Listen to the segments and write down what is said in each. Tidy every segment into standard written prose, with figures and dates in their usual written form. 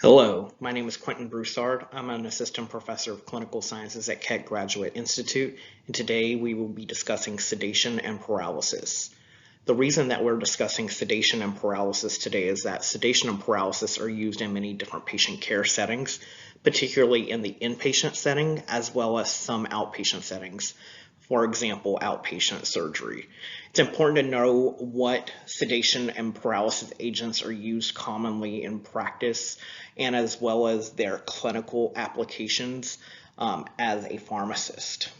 Hello, my name is Quentin Broussard. I'm an assistant professor of clinical sciences at Keck Graduate Institute, and today we will be discussing sedation and paralysis. The reason that we're discussing sedation and paralysis today is that sedation and paralysis are used in many different patient care settings, particularly in the inpatient setting as well as some outpatient settings. For example, outpatient surgery. It's important to know what sedation and paralysis agents are used commonly in practice and as well as their clinical applications as a pharmacist.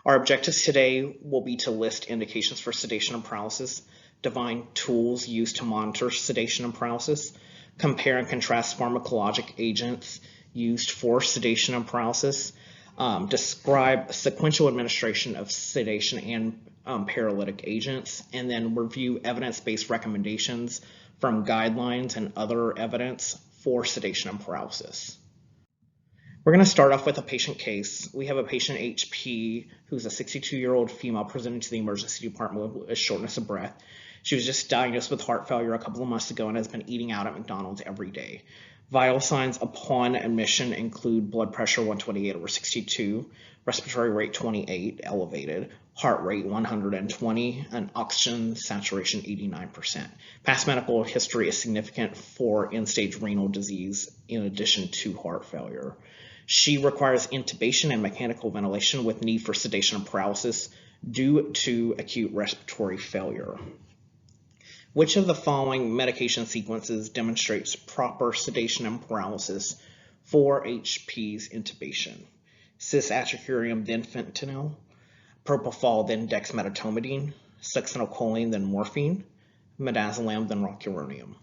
Our objectives today will be to list indications for sedation and paralysis, define tools used to monitor sedation and paralysis, compare and contrast pharmacologic agents used for sedation and paralysis, describe sequential administration of sedation and paralytic agents, and then review evidence-based recommendations from guidelines and other evidence for sedation and paralysis. We're going to start off with a patient case. We have a patient HP who's a 62-year-old female presenting to the emergency department with shortness of breath. She was just diagnosed with heart failure a couple of months ago and has been eating out at McDonald's every day. Vital signs upon admission include blood pressure 128/62, respiratory rate 28, elevated, heart rate 120, and oxygen saturation 89%. Past medical history is significant for end-stage renal disease in addition to heart failure. She requires intubation and mechanical ventilation with need for sedation and paralysis due to acute respiratory failure. Which of the following medication sequences demonstrates proper sedation and paralysis for HP's intubation? Cis-atracurium, then fentanyl, propofol, then dexmedetomidine, succinylcholine, then morphine, midazolam, then rocuronium.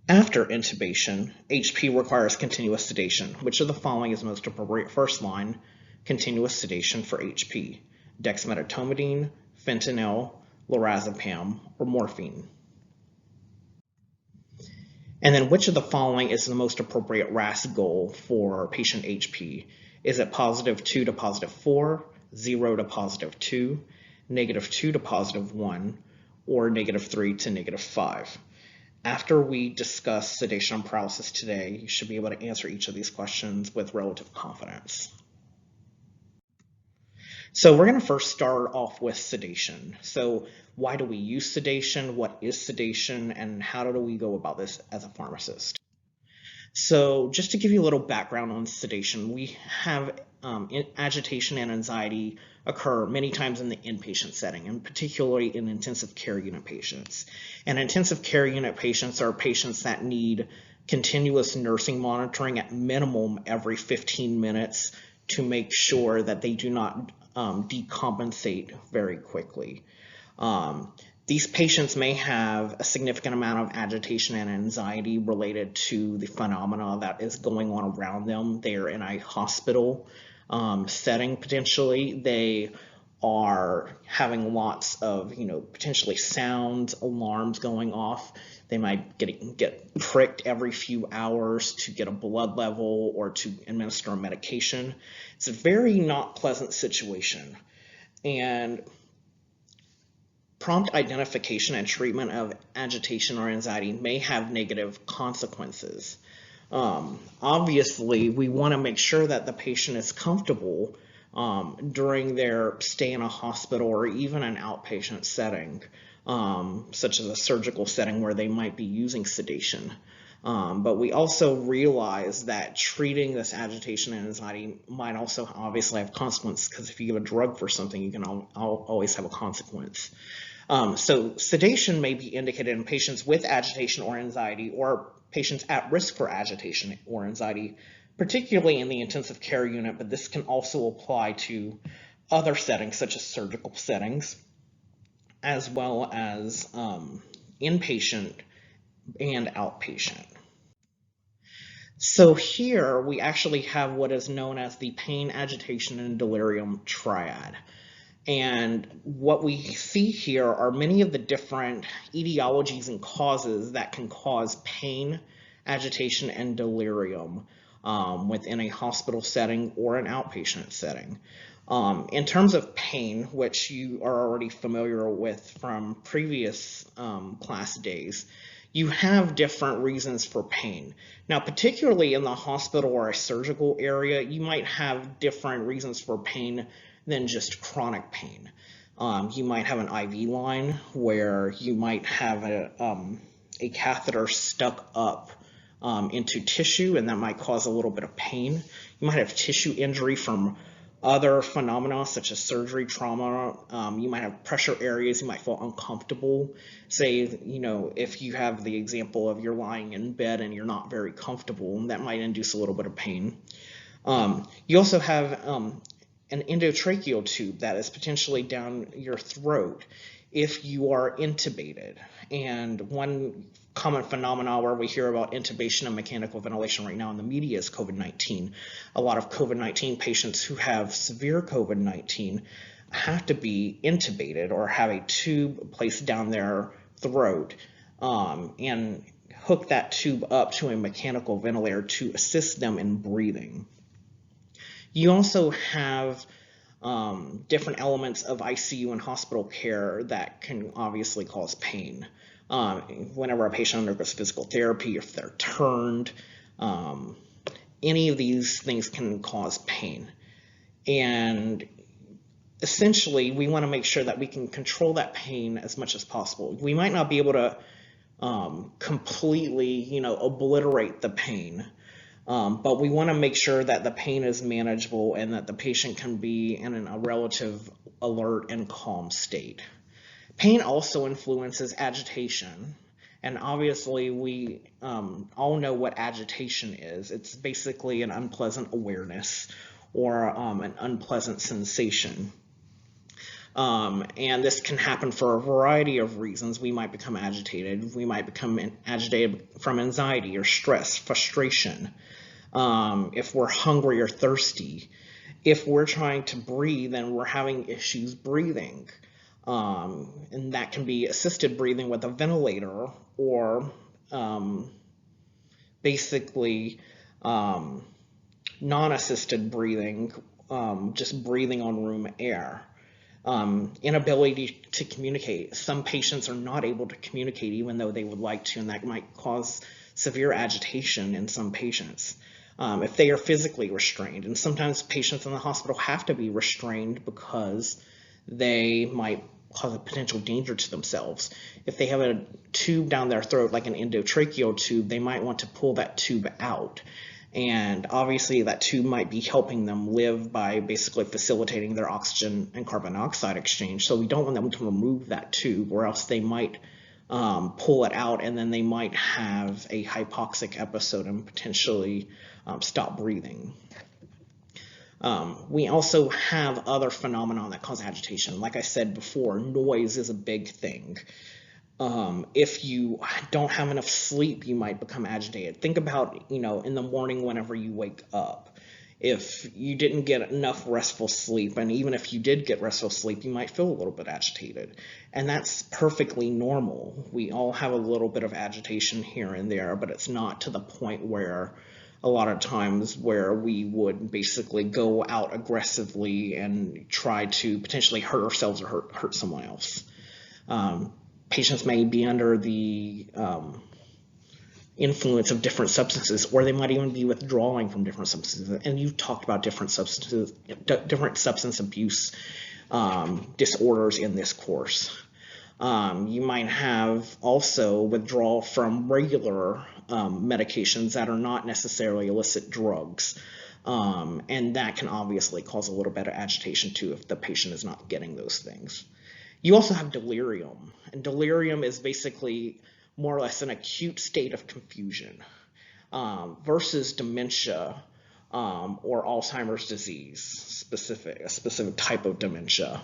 After intubation, HP requires continuous sedation. Which of the following is most appropriate? First line, continuous sedation for HP: dexmedetomidine, fentanyl, lorazepam, or morphine. And then which of the following is the most appropriate RAS goal for patient HP? Is it +2 to +4, 0 to +2, -2 to +1, or -3 to -5? After we discuss sedation and paralysis today, you should be able to answer each of these questions with relative confidence. So we're going to first start off with sedation. So why do we use sedation? What is sedation? And how do we go about this as a pharmacist? So just to give you a little background on sedation, we have agitation and anxiety occur many times in the inpatient setting, and particularly in intensive care unit patients. And intensive care unit patients are patients that need continuous nursing monitoring at minimum every 15 minutes to make sure that they do not decompensate very quickly. These patients may have a significant amount of agitation and anxiety related to the phenomena that is going on around them. They are in a hospital setting potentially. They are having lots of, potentially sounds, alarms going off. They might get pricked every few hours to get a blood level or to administer a medication. It's a very not pleasant situation. And prompt identification and treatment of agitation or anxiety may have negative consequences. Obviously, we want to make sure that the patient is comfortable during their stay in a hospital or even an outpatient setting, such as a surgical setting where they might be using sedation. But we also realize that treating this agitation and anxiety might also obviously have consequences, because if you give a drug for something, you can always have a consequence. So sedation may be indicated in patients with agitation or anxiety, or patients at risk for agitation or anxiety, particularly in the intensive care unit, but this can also apply to other settings such as surgical settings, as well as inpatient and outpatient. So here we actually have what is known as the pain, agitation, and delirium triad. And what we see here are many of the different etiologies and causes that can cause pain, agitation, and delirium within a hospital setting or an outpatient setting. In terms of pain, which you are already familiar with from previous class days, you have different reasons for pain. Now, particularly in the hospital or a surgical area, you might have different reasons for pain than just chronic pain. You might have an IV line where you might have a catheter stuck up into tissue, and that might cause a little bit of pain. You might have tissue injury from other phenomena such as surgery, trauma. You might have pressure areas, you might feel uncomfortable. Say, if you have the example of you're lying in bed and you're not very comfortable, that might induce a little bit of pain. You also have an endotracheal tube that is potentially down your throat if you are intubated. And one common phenomenon where we hear about intubation and mechanical ventilation right now in the media is COVID-19. A lot of COVID-19 patients who have severe COVID-19 have to be intubated or have a tube placed down their throat and hook that tube up to a mechanical ventilator to assist them in breathing. You also have different elements of ICU and hospital care that can obviously cause pain. Whenever a patient undergoes physical therapy, if they're turned, any of these things can cause pain. And essentially, we want to make sure that we can control that pain as much as possible. We might not be able to completely, obliterate the pain, but we want to make sure that the pain is manageable and that the patient can be in a relative alert and calm state. Pain also influences agitation, and obviously we all know what agitation is. It's basically an unpleasant awareness or an unpleasant sensation. And this can happen for a variety of reasons. We might become agitated. We might become agitated from anxiety or stress, frustration. If we're hungry or thirsty. If we're trying to breathe and we're having issues breathing. And that can be assisted breathing with a ventilator or basically non-assisted breathing, just breathing on room air. Inability to communicate. Some patients are not able to communicate even though they would like to, and that might cause severe agitation in some patients. If they are physically restrained, and sometimes patients in the hospital have to be restrained because they might cause a potential danger to themselves. If they have a tube down their throat, like an endotracheal tube, they might want to pull that tube out. And obviously that tube might be helping them live by basically facilitating their oxygen and carbon dioxide exchange. So we don't want them to remove that tube, or else they might pull it out and then they might have a hypoxic episode and potentially stop breathing. We also have other phenomena that cause agitation. Like I said before, noise is a big thing. If you don't have enough sleep, you might become agitated. Think about, in the morning whenever you wake up. If you didn't get enough restful sleep, and even if you did get restful sleep, you might feel a little bit agitated. And that's perfectly normal. We all have a little bit of agitation here and there, but it's not to the point where a lot of times where we would basically go out aggressively and try to potentially hurt ourselves or hurt someone else. Patients may be under the influence of different substances, or they might even be withdrawing from different substances. And you've talked about different substance abuse disorders in this course. You might have also withdrawal from regular medications that are not necessarily illicit drugs. And that can obviously cause a little bit of agitation too if the patient is not getting those things. You also have delirium, and delirium is basically more or less an acute state of confusion versus dementia or Alzheimer's disease, a specific type of dementia,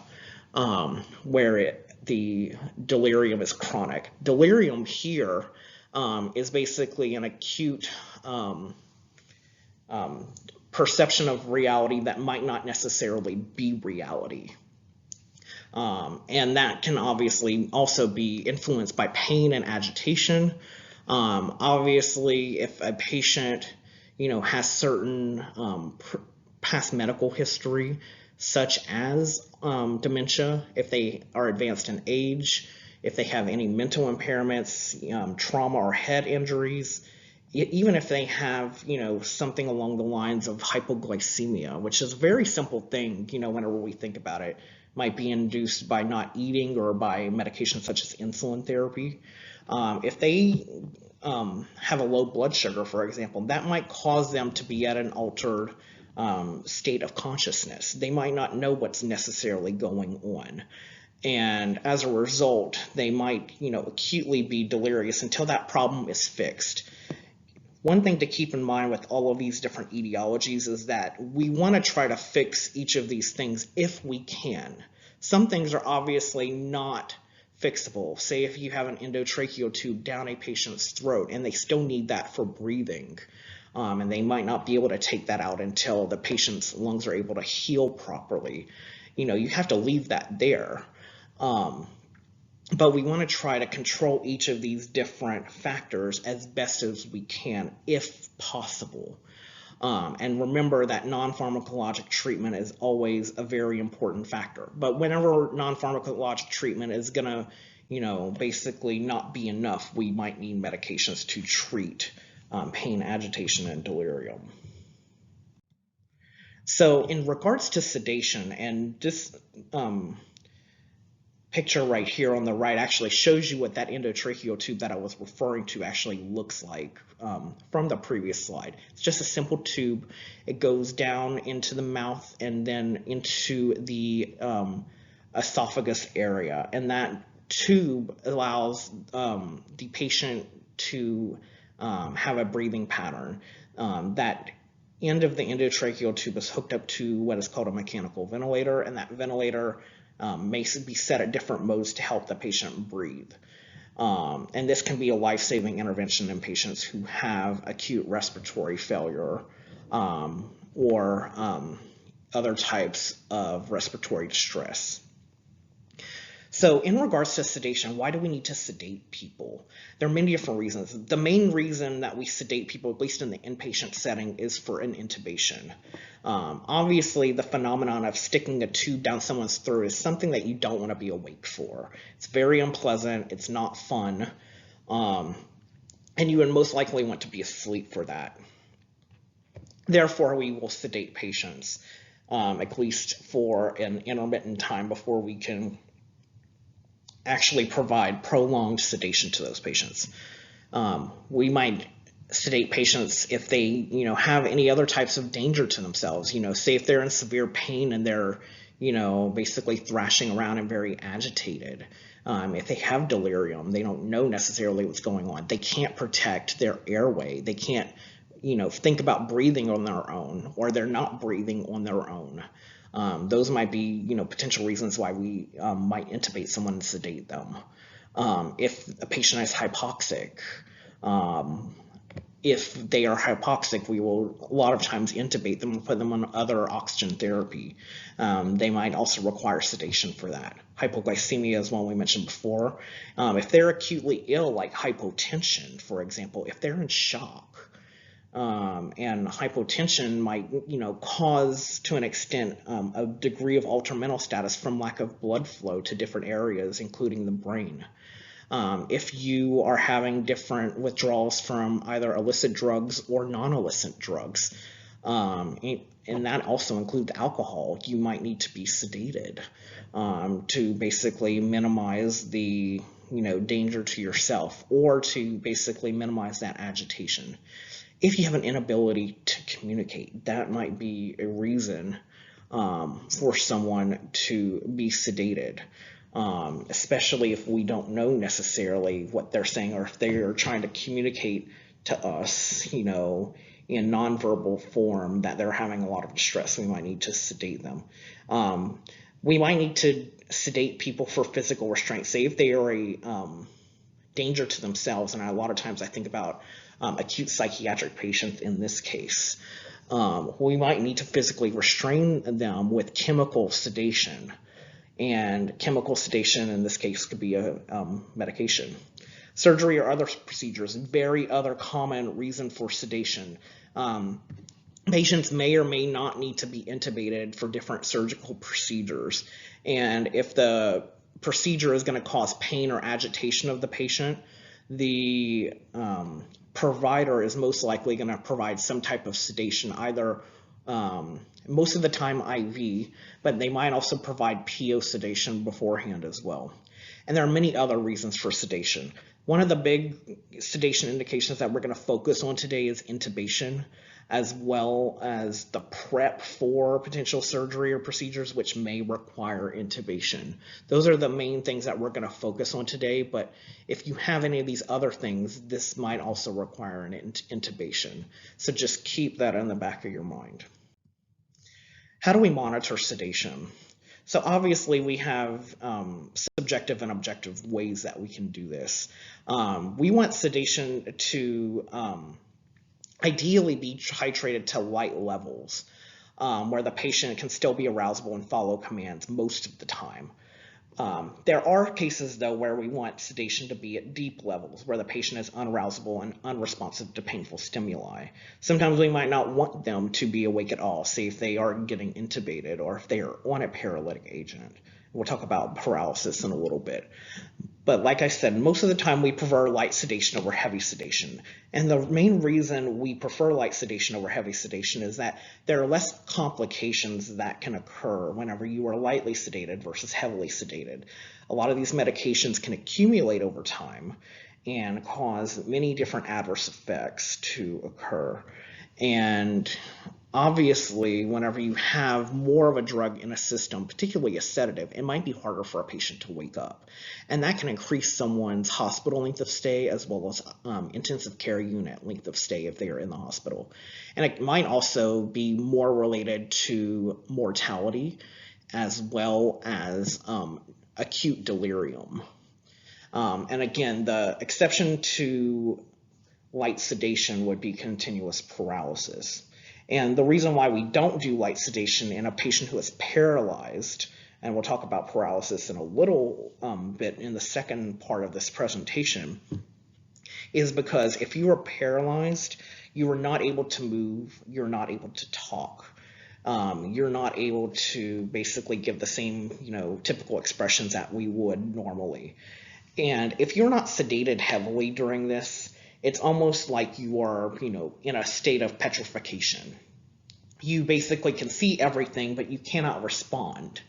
where the delirium is chronic. Delirium here is basically an acute perception of reality that might not necessarily be reality. And that can obviously also be influenced by pain and agitation. Obviously, if a patient, has certain past medical history, such as dementia, if they are advanced in age, if they have any mental impairments, trauma or head injuries, even if they have, something along the lines of hypoglycemia, which is a very simple thing, whenever we think about it, might be induced by not eating or by medications such as insulin therapy. If they have a low blood sugar, for example, that might cause them to be at an altered state of consciousness. They might not know what's necessarily going on. And as a result, they might, acutely be delirious until that problem is fixed. One thing to keep in mind with all of these different etiologies is that we want to try to fix each of these things if we can. Some things are obviously not fixable. Say if you have an endotracheal tube down a patient's throat and they still need that for breathing, and they might not be able to take that out until the patient's lungs are able to heal properly. You have to leave that there. But we want to try to control each of these different factors as best as we can, if possible. And remember that non-pharmacologic treatment is always a very important factor. But whenever non-pharmacologic treatment is going to, basically not be enough, we might need medications to treat pain, agitation, and delirium. So in regards to sedation, and this picture right here on the right actually shows you what that endotracheal tube that I was referring to actually looks like from the previous slide. It's just a simple tube. It goes down into the mouth and then into the esophagus area, and that tube allows the patient to have a breathing pattern. That end of the endotracheal tube is hooked up to what is called a mechanical ventilator, and that ventilator may be set at different modes to help the patient breathe. And this can be a life-saving intervention in patients who have acute respiratory failure or other types of respiratory distress. So in regards to sedation, why do we need to sedate people? There are many different reasons. The main reason that we sedate people, at least in the inpatient setting, is for an intubation. Obviously, the phenomenon of sticking a tube down someone's throat is something that you don't want to be awake for. It's very unpleasant. It's not fun. And you would most likely want to be asleep for that. Therefore, we will sedate patients, at least for an intermittent time before we can actually provide prolonged sedation to those patients. We might sedate patients if they, have any other types of danger to themselves. Say if they're in severe pain and they're, basically thrashing around and very agitated. If they have delirium, they don't know necessarily what's going on. They can't protect their airway. They can't, think about breathing on their own, or they're not breathing on their own. Those might be, potential reasons why we might intubate someone and sedate them. If a patient is hypoxic, if they are hypoxic, we will a lot of times intubate them and put them on other oxygen therapy. They might also require sedation for that. Hypoglycemia is one we mentioned before. If they're acutely ill, like hypotension, for example, if they're in shock, and hypotension might, cause to an extent a degree of altered mental status from lack of blood flow to different areas, including the brain. If you are having different withdrawals from either illicit drugs or non-illicit drugs, and that also includes alcohol, you might need to be sedated to basically minimize the danger to yourself, or to basically minimize that agitation. If you have an inability to communicate, that might be a reason for someone to be sedated. Especially if we don't know necessarily what they're saying, or if they are trying to communicate to us, in nonverbal form that they're having a lot of distress, we might need to sedate them. We might need to sedate people for physical restraint. Say if they are a danger to themselves, and a lot of times I think about acute psychiatric patients in this case. We might need to physically restrain them with chemical sedation. And chemical sedation in this case could be a medication. Surgery or other procedures, very other common reason for sedation. patients may or may not need to be intubated for different surgical procedures. And if the procedure is going to cause pain or agitation of the patient, the provider is most likely going to provide some type of sedation, either most of the time IV, but they might also provide PO sedation beforehand as well. And there are many other reasons for sedation. One of the big sedation indications that we're going to focus on today is intubation, as well as the prep for potential surgery or procedures which may require intubation. Those are the main things that we're going to focus on today, but if you have any of these other things, this might also require an intubation. So just keep that in the back of your mind. How do we monitor sedation? So obviously we have subjective and objective ways that we can do this. We want sedation to ideally be titrated to light levels, where the patient can still be arousable and follow commands most of the time. There are cases, though, where we want sedation to be at deep levels, where the patient is unarousable and unresponsive to painful stimuli. Sometimes we might not want them to be awake at all, say if they are getting intubated or if they are on a paralytic agent. We'll talk about paralysis in a little bit. But like I said, most of the time we prefer light sedation over heavy sedation. And the main reason we prefer light sedation over heavy sedation is that there are less complications that can occur whenever you are lightly sedated versus heavily sedated. A lot of these medications can accumulate over time and cause many different adverse effects to occur. And obviously, whenever you have more of a drug in a system, particularly a sedative, it might be harder for a patient to wake up. And that can increase someone's hospital length of stay as well as intensive care unit length of stay if they are in the hospital. And it might also be more related to mortality as well as acute delirium. And again, the exception to light sedation would be continuous paralysis. And the reason why we don't do light sedation in a patient who is paralyzed, and we'll talk about paralysis in a little bit in the second part of this presentation, is because if you are paralyzed, you are not able to move, you're not able to talk. You're not able to basically give the same, typical expressions that we would normally. And if you're not sedated heavily during this, it's almost like you are, in a state of petrification. You basically can see everything, but you cannot respond.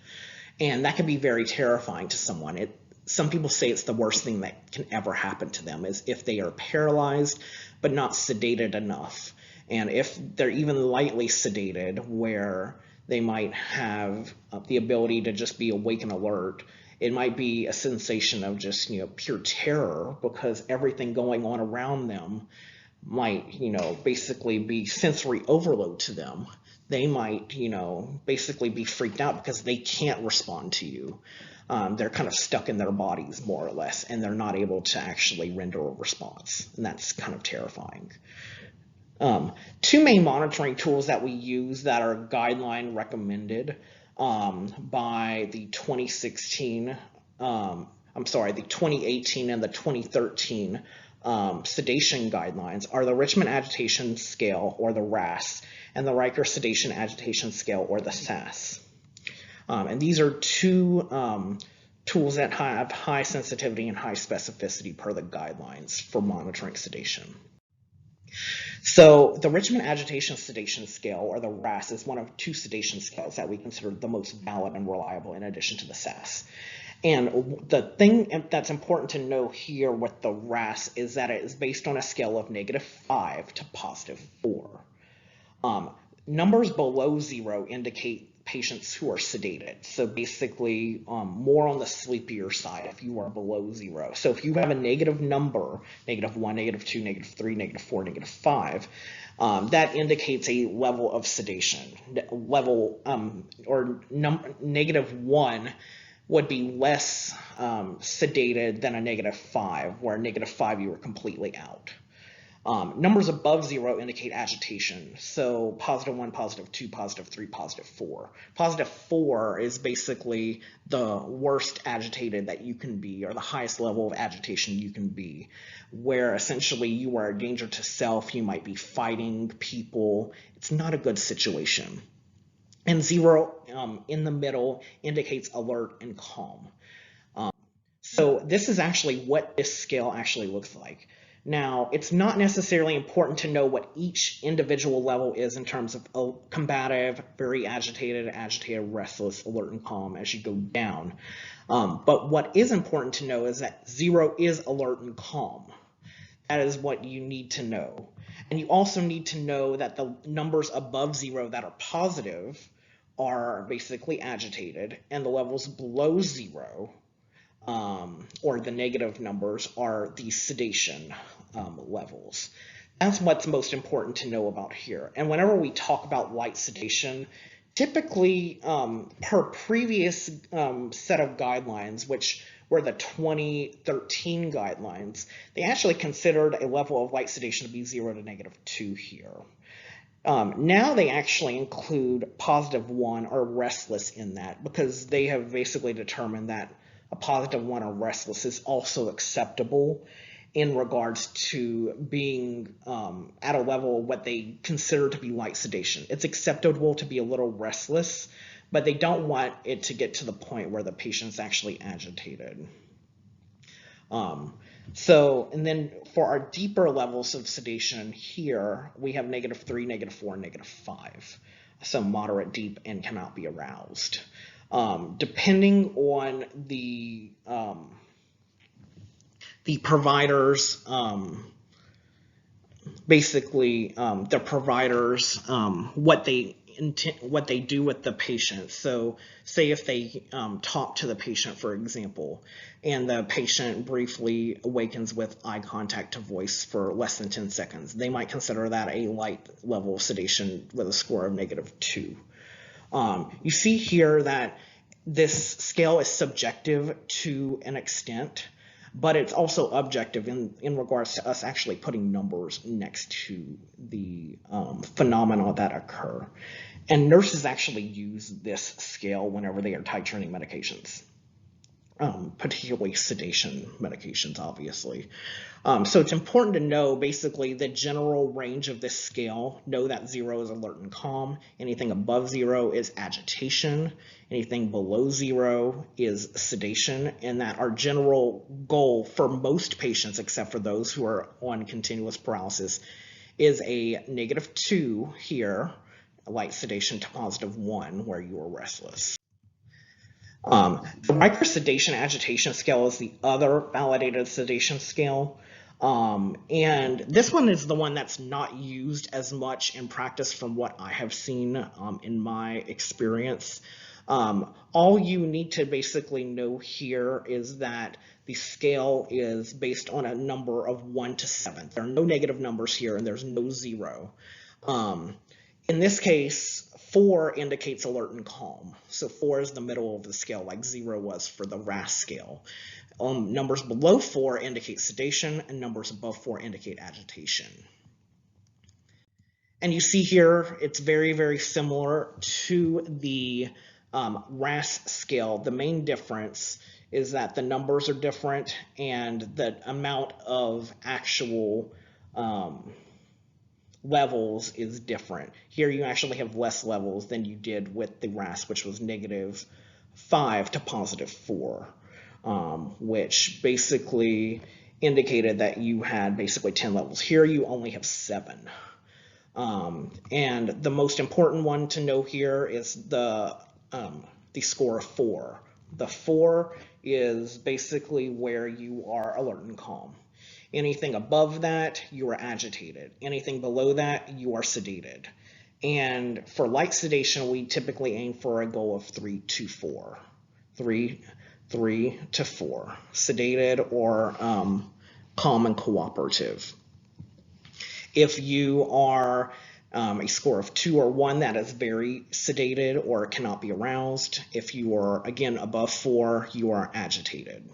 And that can be very terrifying to someone. Some people say it's the worst thing that can ever happen to them is if they are paralyzed, but not sedated enough. And if they're even lightly sedated, where they might have the ability to just be awake and alert, it might be a sensation of just, pure terror, because everything going on around them might, basically be sensory overload to them. They might, basically be freaked out because they can't respond to you. They're kind of stuck in their bodies, more or less, and they're not able to actually render a response. And that's kind of terrifying. Two main monitoring tools that we use that are guideline recommended by the 2018 and the 2013 sedation guidelines are the Richmond Agitation Scale, or the RASS, and the Riker Sedation Agitation Scale, or the SAS. And these are two tools that have high sensitivity and high specificity per the guidelines for monitoring sedation. So the Richmond Agitation Sedation Scale, or the RASS, is one of two sedation scales that we consider the most valid and reliable in addition to the SAS. And the thing that's important to know here with the RASS is that it is based on a scale of -5 to +4. Numbers below 0 indicate patients who are sedated. So basically more on the sleepier side if you are below 0. So if you have a negative number, -1, -2, -3, -4, -5, that indicates a level of sedation. -1 would be less sedated than a -5, where -5 you were completely out. Numbers above 0 indicate agitation. So +1, +2, +3, +4. +4 is basically the worst agitated that you can be, or the highest level of agitation you can be, where essentially you are a danger to self, you might be fighting people. It's not a good situation. And 0 in the middle indicates alert and calm. So this is actually what this scale actually looks like. Now, it's not necessarily important to know what each individual level is in terms of combative, very agitated, restless, alert, and calm as you go down. But what is important to know is that 0 is alert and calm. That is what you need to know. And you also need to know that the numbers above 0 that are positive are basically agitated, and the levels below 0 or the negative numbers are the sedation levels. That's what's most important to know about here. And whenever we talk about light sedation, typically per previous set of guidelines, which were the 2013 guidelines, they actually considered a level of light sedation to be 0 to -2 here. Now they actually include +1 or restless in that, because they have basically determined that a +1 or restless is also acceptable in regards to being at a level of what they consider to be light sedation. It's acceptable to be a little restless, but they don't want it to get to the point where the patient's actually agitated. And then for our deeper levels of sedation here, we have -3, -4, and -5. So moderate, deep, and cannot be aroused. Depending on the providers, the providers, what they do with the patient. So say if they talk to the patient, for example, and the patient briefly awakens with eye contact to voice for less than 10 seconds, they might consider that a light level of sedation with a score of -2. You see here that this scale is subjective to an extent, but it's also objective in regards to us actually putting numbers next to the phenomena that occur. And nurses actually use this scale whenever they are titrating medications, particularly sedation medications, obviously. So it's important to know basically the general range of this scale. Know that 0 is alert and calm. Anything above 0 is agitation. Anything below 0 is sedation, and that our general goal for most patients, except for those who are on continuous paralysis, is a -2 here, light sedation, to +1 where you are restless. The microsedation agitation scale is the other validated sedation scale. And this one is the one that's not used as much in practice from what I have seen in my experience. All you need to basically know here is that the scale is based on a number of 1 to 7. There are no negative numbers here, and there's no 0. In this case, 4 indicates alert and calm. So 4 is the middle of the scale, like 0 was for the RASS scale. Numbers below 4 indicate sedation, and numbers above 4 indicate agitation. And you see here, it's very, very similar to the RASS scale. The main difference is that the numbers are different and the amount of actual levels is different. Here you actually have less levels than you did with the RASS, which was -5 to +4, which basically indicated that you had basically 10 levels. Here you only have 7. And the most important one to know here is the score of 4. The 4 is basically where you are alert and calm. Anything above that, you are agitated. Anything below that, you are sedated. And for light sedation, we typically aim for a goal of 3 to 4. 3 to 4. Sedated or calm and cooperative. If you are a score of 2 or 1, that is very sedated or cannot be aroused. If you are, again, above 4, you are agitated.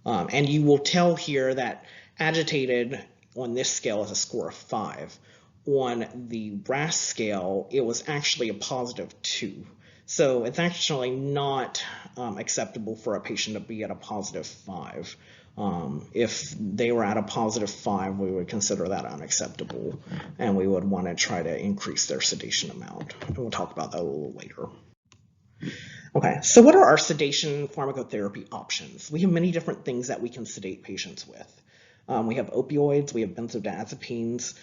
And you will tell here that agitated on this scale is a score of 5. On the RASS scale, it was actually a positive 2. So it's actually not acceptable for a patient to be at a positive 5. If they were at a positive 5, we would consider that unacceptable, and we would want to try to increase their sedation amount. And we'll talk about that a little later. Okay, so what are our sedation pharmacotherapy options? We have many different things that we can sedate patients with. We have opioids, we have benzodiazepines,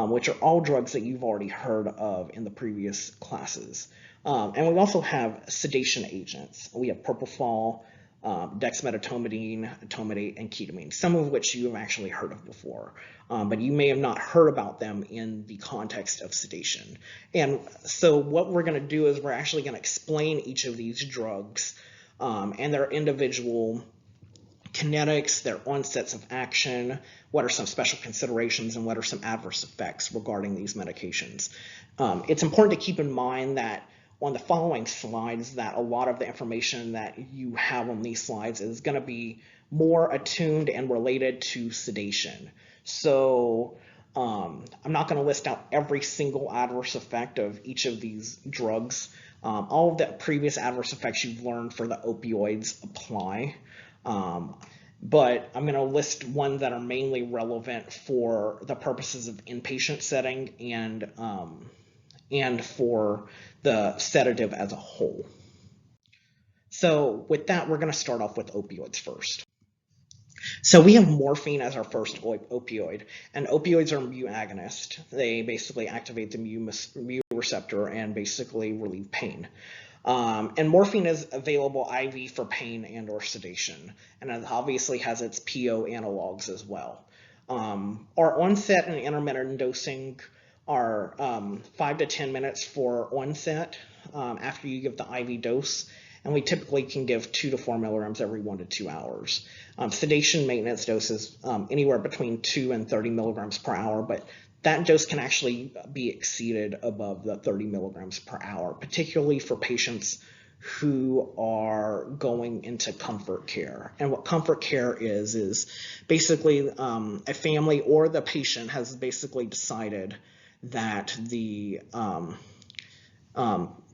which are all drugs that you've already heard of in the previous classes. And we also have sedation agents. We have propofol, dexmedetomidine, etomidate, and ketamine, some of which you have actually heard of before, but you may have not heard about them in the context of sedation. And so what we're going to do is we're actually going to explain each of these drugs and their individual kinetics, their onsets of action, what are some special considerations, and what are some adverse effects regarding these medications. It's important to keep in mind that on the following slides that a lot of the information that you have on these slides is going to be more attuned and related to sedation. So I'm not going to list out every single adverse effect of each of these drugs. All of the previous adverse effects you've learned for the opioids apply. But I'm going to list ones that are mainly relevant for the purposes of inpatient setting and for the sedative as a whole. So with that, we're going to start off with opioids first. So we have morphine as our first opioid, and opioids are mu agonists. They basically activate the mu receptor and basically relieve pain. And morphine is available IV for pain and or sedation, and it obviously has its PO analogs as well. Our onset and intermittent dosing are 5 to 10 minutes for onset after you give the IV dose, and we typically can give 2 to 4 milligrams every 1 to 2 hours. Sedation maintenance doses anywhere between 2 and 30 milligrams per hour, but that dose can actually be exceeded above the 30 milligrams per hour, particularly for patients who are going into comfort care. And what comfort care is basically a family or the patient has basically decided that the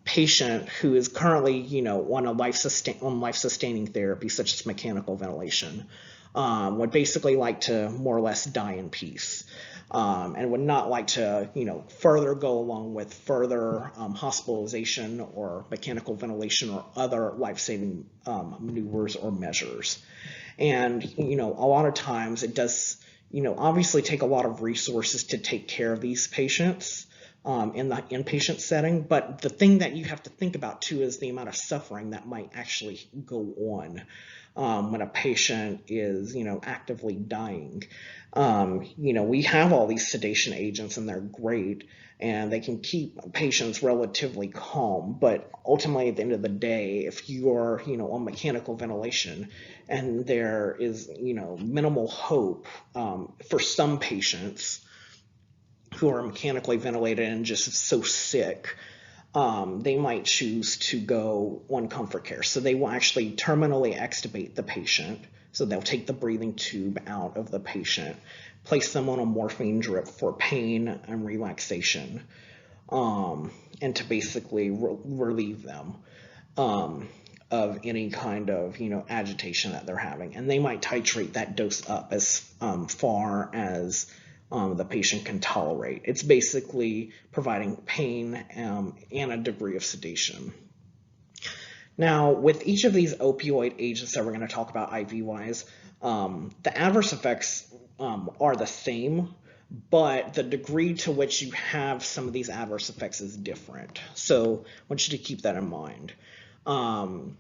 patient who is currently, on a life-sustaining therapy, such as mechanical ventilation, would basically like to more or less die in peace. And would not like to, further go along with further hospitalization or mechanical ventilation or other life-saving maneuvers or measures. And, a lot of times it does, obviously take a lot of resources to take care of these patients in the inpatient setting. But the thing that you have to think about too is the amount of suffering that might actually go on when a patient is, actively dying. We have all these sedation agents and they're great and they can keep patients relatively calm, but ultimately at the end of the day, if you are, on mechanical ventilation and there is, minimal hope for some patients who are mechanically ventilated and just so sick, they might choose to go on comfort care. So they will actually terminally extubate the patient. So they'll take the breathing tube out of the patient, place them on a morphine drip for pain and relaxation, and to basically relieve them of any kind of, agitation that they're having. And they might titrate that dose up as far as the patient can tolerate. It's basically providing pain and a degree of sedation. Now, with each of these opioid agents that we're going to talk about IV-wise, the adverse effects are the same, but the degree to which you have some of these adverse effects is different. So I want you to keep that in mind.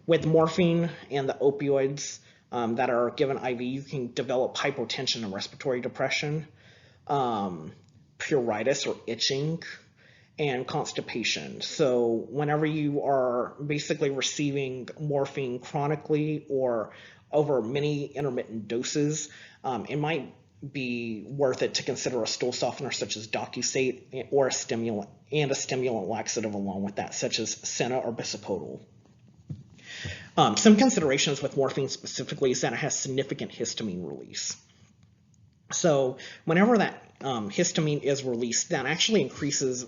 With morphine and the opioids that are given IV, you can develop hypotension and respiratory depression, pruritus or itching, and constipation. So whenever you are basically receiving morphine chronically or over many intermittent doses, it might be worth it to consider a stool softener such as Docusate or a stimulant laxative along with that, such as Senna or Bisoprolol. Some considerations with morphine specifically is that it has significant histamine release. So whenever that histamine is released, that actually increases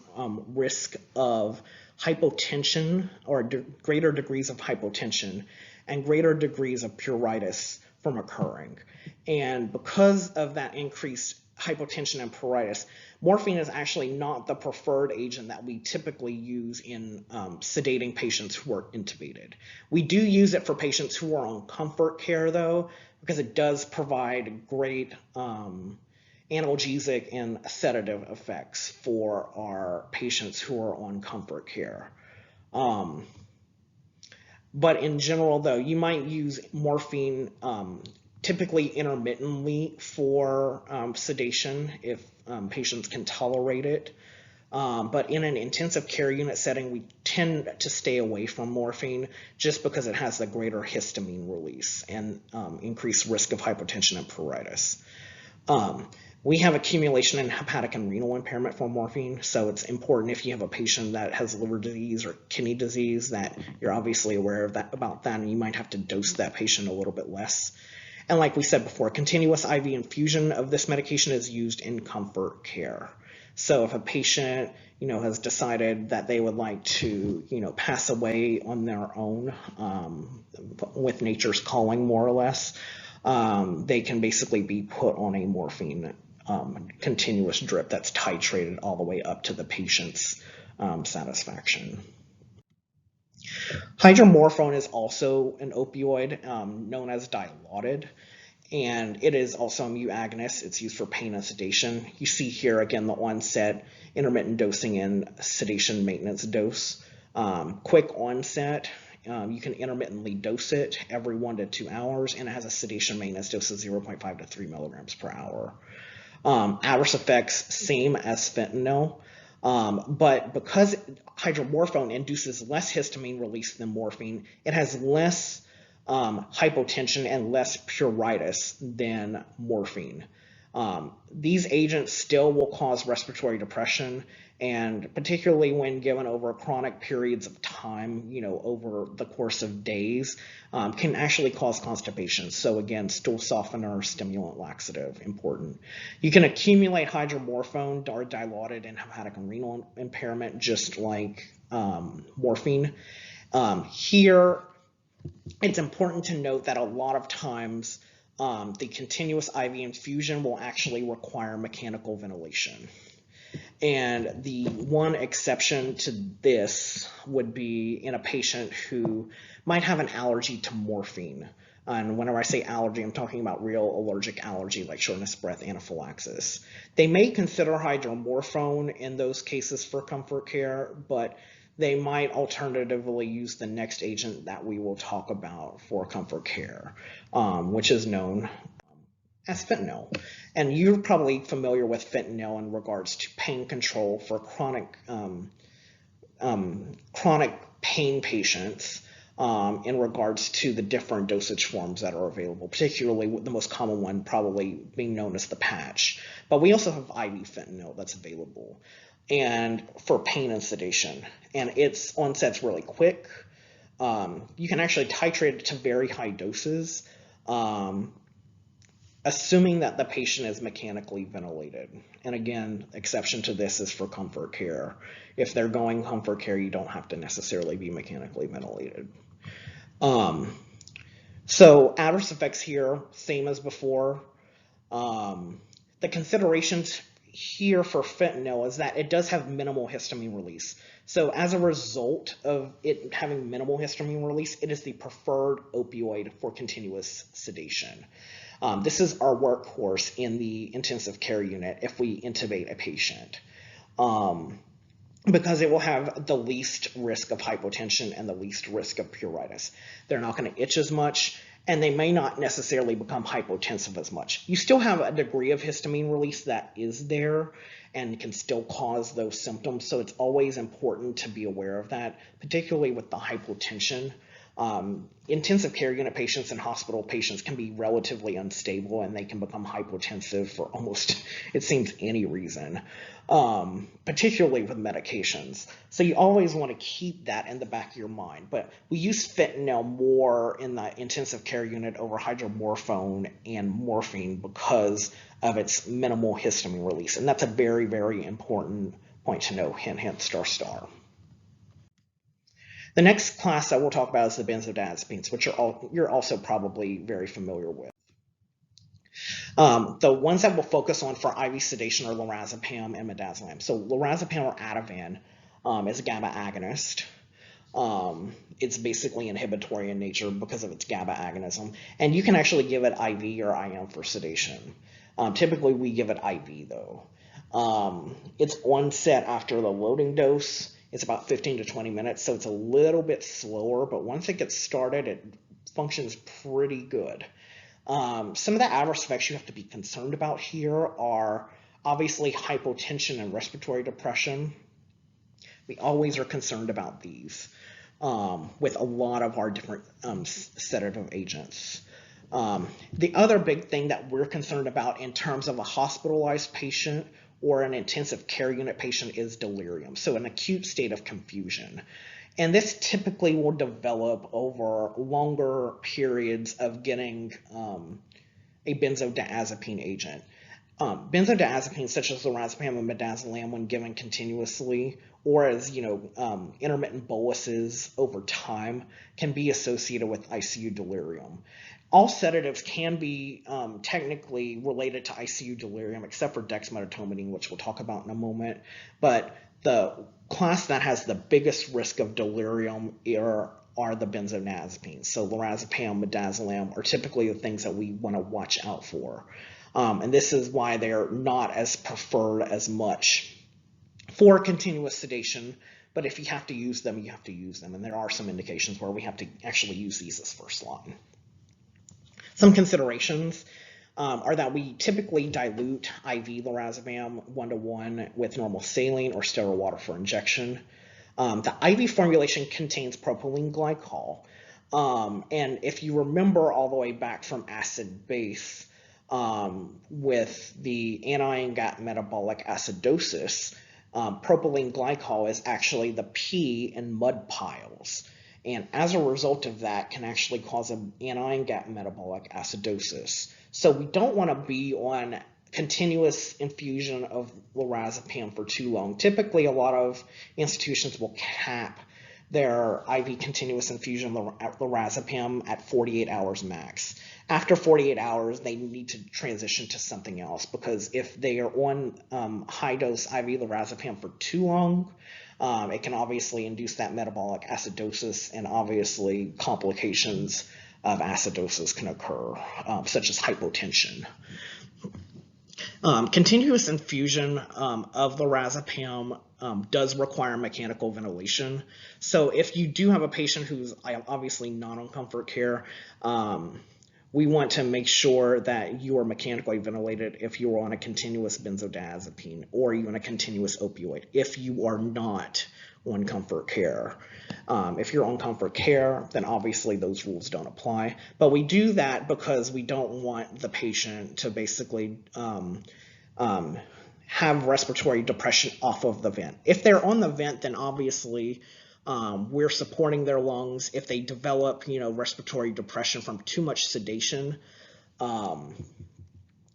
risk of hypotension or greater degrees of hypotension and greater degrees of pruritus from occurring. And because of that increased hypotension and pruritus, morphine is actually not the preferred agent that we typically use in sedating patients who are intubated. We do use it for patients who are on comfort care, though, because it does provide great analgesic and sedative effects for our patients who are on comfort care. But in general, though, you might use morphine typically intermittently for sedation if patients can tolerate it. But in an intensive care unit setting, we tend to stay away from morphine just because it has the greater histamine release and increased risk of hypotension and pruritus. We have accumulation in hepatic and renal impairment for morphine, so it's important if you have a patient that has liver disease or kidney disease that you're obviously aware of about that, and you might have to dose that patient a little bit less. And like we said before, continuous IV infusion of this medication is used in comfort care. So if a patient, has decided that they would like to, pass away on their own with nature's calling, more or less, they can basically be put on a morphine continuous drip that's titrated all the way up to the patient's satisfaction. Hydromorphone is also an opioid known as Dilaudid, and it is also a mu agonist. It's used for pain and sedation. You see here again the onset, intermittent dosing, and sedation maintenance dose. Quick onset, you can intermittently dose it every 1 to 2 hours, and it has a sedation maintenance dose of 0.5 to 3 milligrams per hour. Adverse effects, same as fentanyl, but because hydromorphone induces less histamine release than morphine, it has less hypotension and less pruritus than morphine. These agents still will cause respiratory depression, and particularly when given over chronic periods of time, over the course of days, can actually cause constipation. So again, stool softener, stimulant, laxative, important. You can accumulate hydromorphone or Dilaudid in hepatic and renal impairment, just like morphine. Here, it's important to note that a lot of times the continuous IV infusion will actually require mechanical ventilation. And the one exception to this would be in a patient who might have an allergy to morphine. And whenever I say allergy, I'm talking about real allergic allergy like shortness of breath, anaphylaxis. They may consider hydromorphone in those cases for comfort care, but they might alternatively use the next agent that we will talk about for comfort care, which is known as fentanyl. And you're probably familiar with fentanyl in regards to pain control for chronic pain patients in regards to the different dosage forms that are available, particularly the most common one probably being known as the patch. But we also have IV fentanyl that's available and for pain and sedation. And its onset's really quick. You can actually titrate it to very high doses, assuming that the patient is mechanically ventilated. And again, exception to this is for comfort care. If they're going comfort care, you don't have to necessarily be mechanically ventilated. So adverse effects here, same as before. The considerations here for fentanyl is that it does have minimal histamine release. So as a result of it having minimal histamine release, it is the preferred opioid for continuous sedation. This is our workhorse in the intensive care unit if we intubate a patient, because it will have the least risk of hypotension and the least risk of pruritus. They're not going to itch as much, and they may not necessarily become hypotensive as much. You still have a degree of histamine release that is there and can still cause those symptoms, so it's always important to be aware of that, particularly with the hypotension. Intensive care unit patients and hospital patients can be relatively unstable, and they can become hypotensive for almost, it seems, any reason, particularly with medications. So you always want to keep that in the back of your mind. But we use fentanyl more in the intensive care unit over hydromorphone and morphine because of its minimal histamine release. And that's a very, very important point to know, hint, hint, star, star. The next class that we'll talk about is the benzodiazepines, which you're also probably very familiar with. The ones that we'll focus on for IV sedation are lorazepam and midazolam. So lorazepam, or Ativan, is a GABA agonist. It's basically inhibitory in nature because of its GABA agonism. And you can actually give it IV or IM for sedation. Typically, we give it IV, though. It's onset after the loading dose. It's about 15 to 20 minutes, so it's a little bit slower, but once it gets started, it functions pretty good. Some of the adverse effects you have to be concerned about here are obviously hypotension and respiratory depression. We always are concerned about these with a lot of our different sedative agents. The other big thing that we're concerned about in terms of a hospitalized patient or an intensive care unit patient is delirium, so an acute state of confusion. And this typically will develop over longer periods of getting a benzodiazepine agent. Benzodiazepines such as lorazepam and midazolam, when given continuously or as intermittent boluses over time, can be associated with ICU delirium. All sedatives can be technically related to ICU delirium, except for dexmedetomidine, which we'll talk about in a moment. But the class that has the biggest risk of delirium are the benzodiazepines. So lorazepam, midazolam are typically the things that we want to watch out for. And this is why they're not as preferred as much for continuous sedation. But if you have to use them, you have to use them. And there are some indications where we have to actually use these as first line. Some considerations are that we typically dilute IV lorazepam 1:1 with normal saline or sterile water for injection. The IV formulation contains propylene glycol. And if you remember all the way back from acid-base with the anion gap metabolic acidosis, propylene glycol is actually the P in mud piles. And as a result of that, can actually cause an anion gap metabolic acidosis. So we don't want to be on continuous infusion of lorazepam for too long. Typically, a lot of institutions will cap their IV continuous infusion of lorazepam at 48 hours max. After 48 hours, they need to transition to something else, because if they are on high-dose IV lorazepam for too long, it can obviously induce that metabolic acidosis, and obviously complications of acidosis can occur, such as hypotension. Continuous infusion of lorazepam does require mechanical ventilation. So if you do have a patient who's obviously not on comfort care, we want to make sure that you are mechanically ventilated if you're on a continuous benzodiazepine or you're on a continuous opioid. If you are not on comfort care, if you're on comfort care, then obviously those rules don't apply. But we do that because we don't want the patient to basically have respiratory depression off of the vent. If they're on the vent, then obviously we're supporting their lungs. If they develop, respiratory depression from too much sedation,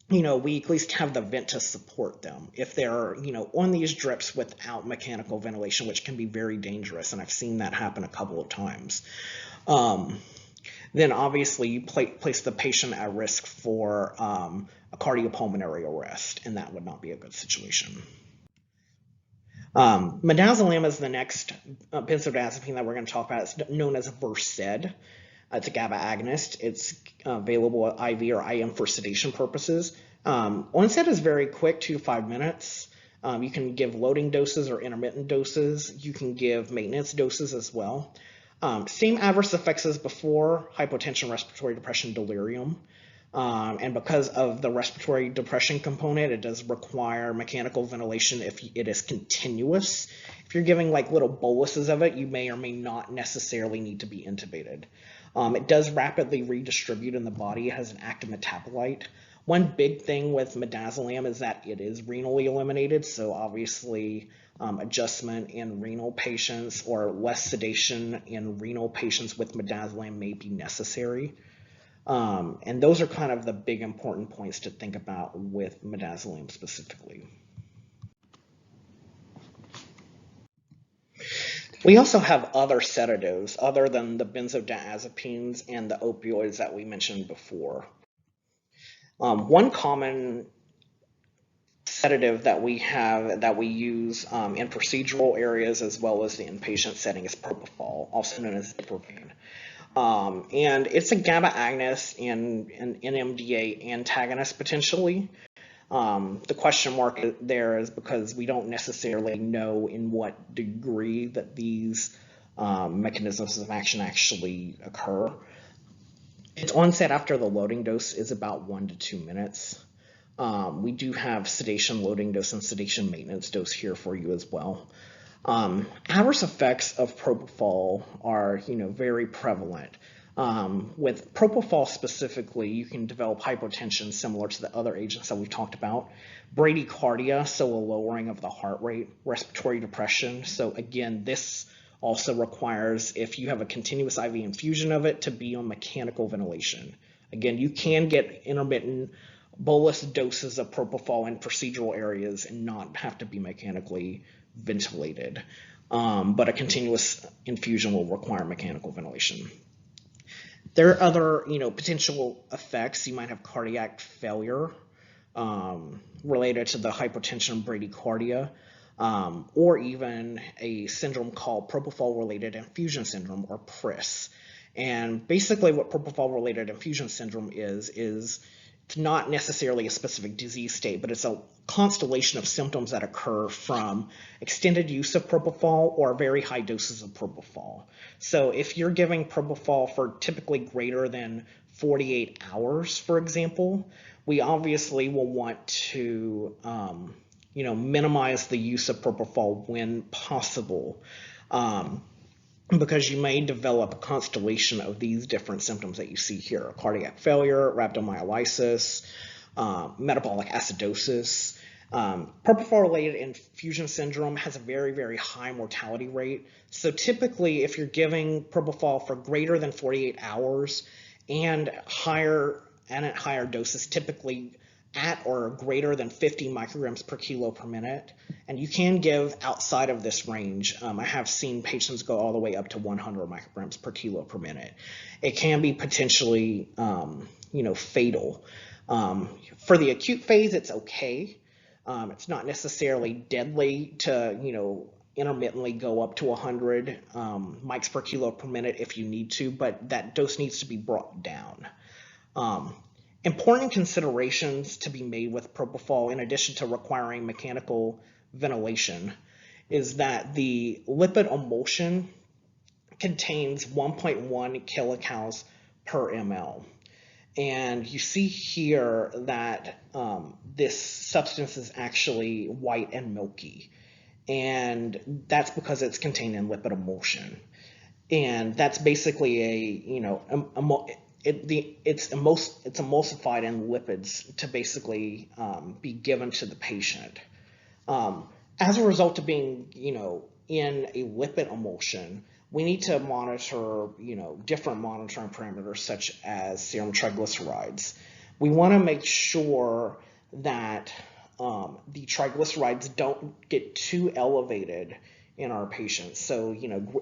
we at least have the vent to support them. If they're, on these drips without mechanical ventilation, which can be very dangerous, and I've seen that happen a couple of times, then obviously you place the patient at risk for a cardiopulmonary arrest, and that would not be a good situation. Midazolam is the next benzodiazepine that we're going to talk about. It's known as Versed. It's a GABA agonist. It's available at IV or IM for sedation purposes. Onset is very quick, 2 to 5 minutes. You can give loading doses or intermittent doses. You can give maintenance doses as well. Same adverse effects as before: hypotension, respiratory depression, delirium. And because of the respiratory depression component, it does require mechanical ventilation if it is continuous. If you're giving like little boluses of it, you may or may not necessarily need to be intubated. It does rapidly redistribute in the body. It has an active metabolite. One big thing with midazolam is that it is renally eliminated, so obviously adjustment in renal patients or less sedation in renal patients with midazolam may be necessary. And those are kind of the big important points to think about with midazolam specifically. We also have other sedatives other than the benzodiazepines and the opioids that we mentioned before. One common sedative that we use in procedural areas as well as the inpatient setting is propofol, also known as ibuprofen. And it's a GABA agonist and an NMDA antagonist potentially. The question mark there is because we don't necessarily know in what degree that these mechanisms of action actually occur. Its onset after the loading dose is about 1 to 2 minutes. We do have sedation loading dose and sedation maintenance dose here for you as well. Adverse effects of propofol are, very prevalent. With propofol specifically, you can develop hypotension similar to the other agents that we've talked about. Bradycardia, so a lowering of the heart rate. Respiratory depression. So again, this also requires, if you have a continuous IV infusion of it, to be on mechanical ventilation. Again, you can get intermittent bolus doses of propofol in procedural areas and not have to be mechanically ventilated, but a continuous infusion will require mechanical ventilation. There are other, potential effects. You might have cardiac failure related to the hypotension bradycardia, or even a syndrome called propofol-related infusion syndrome, or PRIS. And basically what propofol-related infusion syndrome is it's not necessarily a specific disease state, but it's a constellation of symptoms that occur from extended use of propofol or very high doses of propofol. So if you're giving propofol for typically greater than 48 hours, for example, we obviously will want to minimize the use of propofol when possible, because you may develop a constellation of these different symptoms that you see here: cardiac failure, rhabdomyolysis, metabolic acidosis. Propofol-related infusion syndrome has a very, very high mortality rate. So typically, if you're giving propofol for greater than 48 hours and at higher doses, typically at or greater than 50 micrograms per kilo per minute, and you can give outside of this range. I have seen patients go all the way up to 100 micrograms per kilo per minute. It can be potentially, fatal. For the acute phase, it's okay. It's not necessarily deadly to, intermittently go up to 100 mics per kilo per minute if you need to, but that dose needs to be brought down. Important considerations to be made with propofol, in addition to requiring mechanical ventilation, is that the lipid emulsion contains 1.1 kilocalories per ml. And you see here that this substance is actually white and milky. And that's because it's contained in lipid emulsion. And that's basically it's emulsified in lipids to basically be given to the patient. As a result of being, in a lipid emulsion, we need to monitor, different monitoring parameters such as serum triglycerides. We want to make sure that the triglycerides don't get too elevated in our patients. So,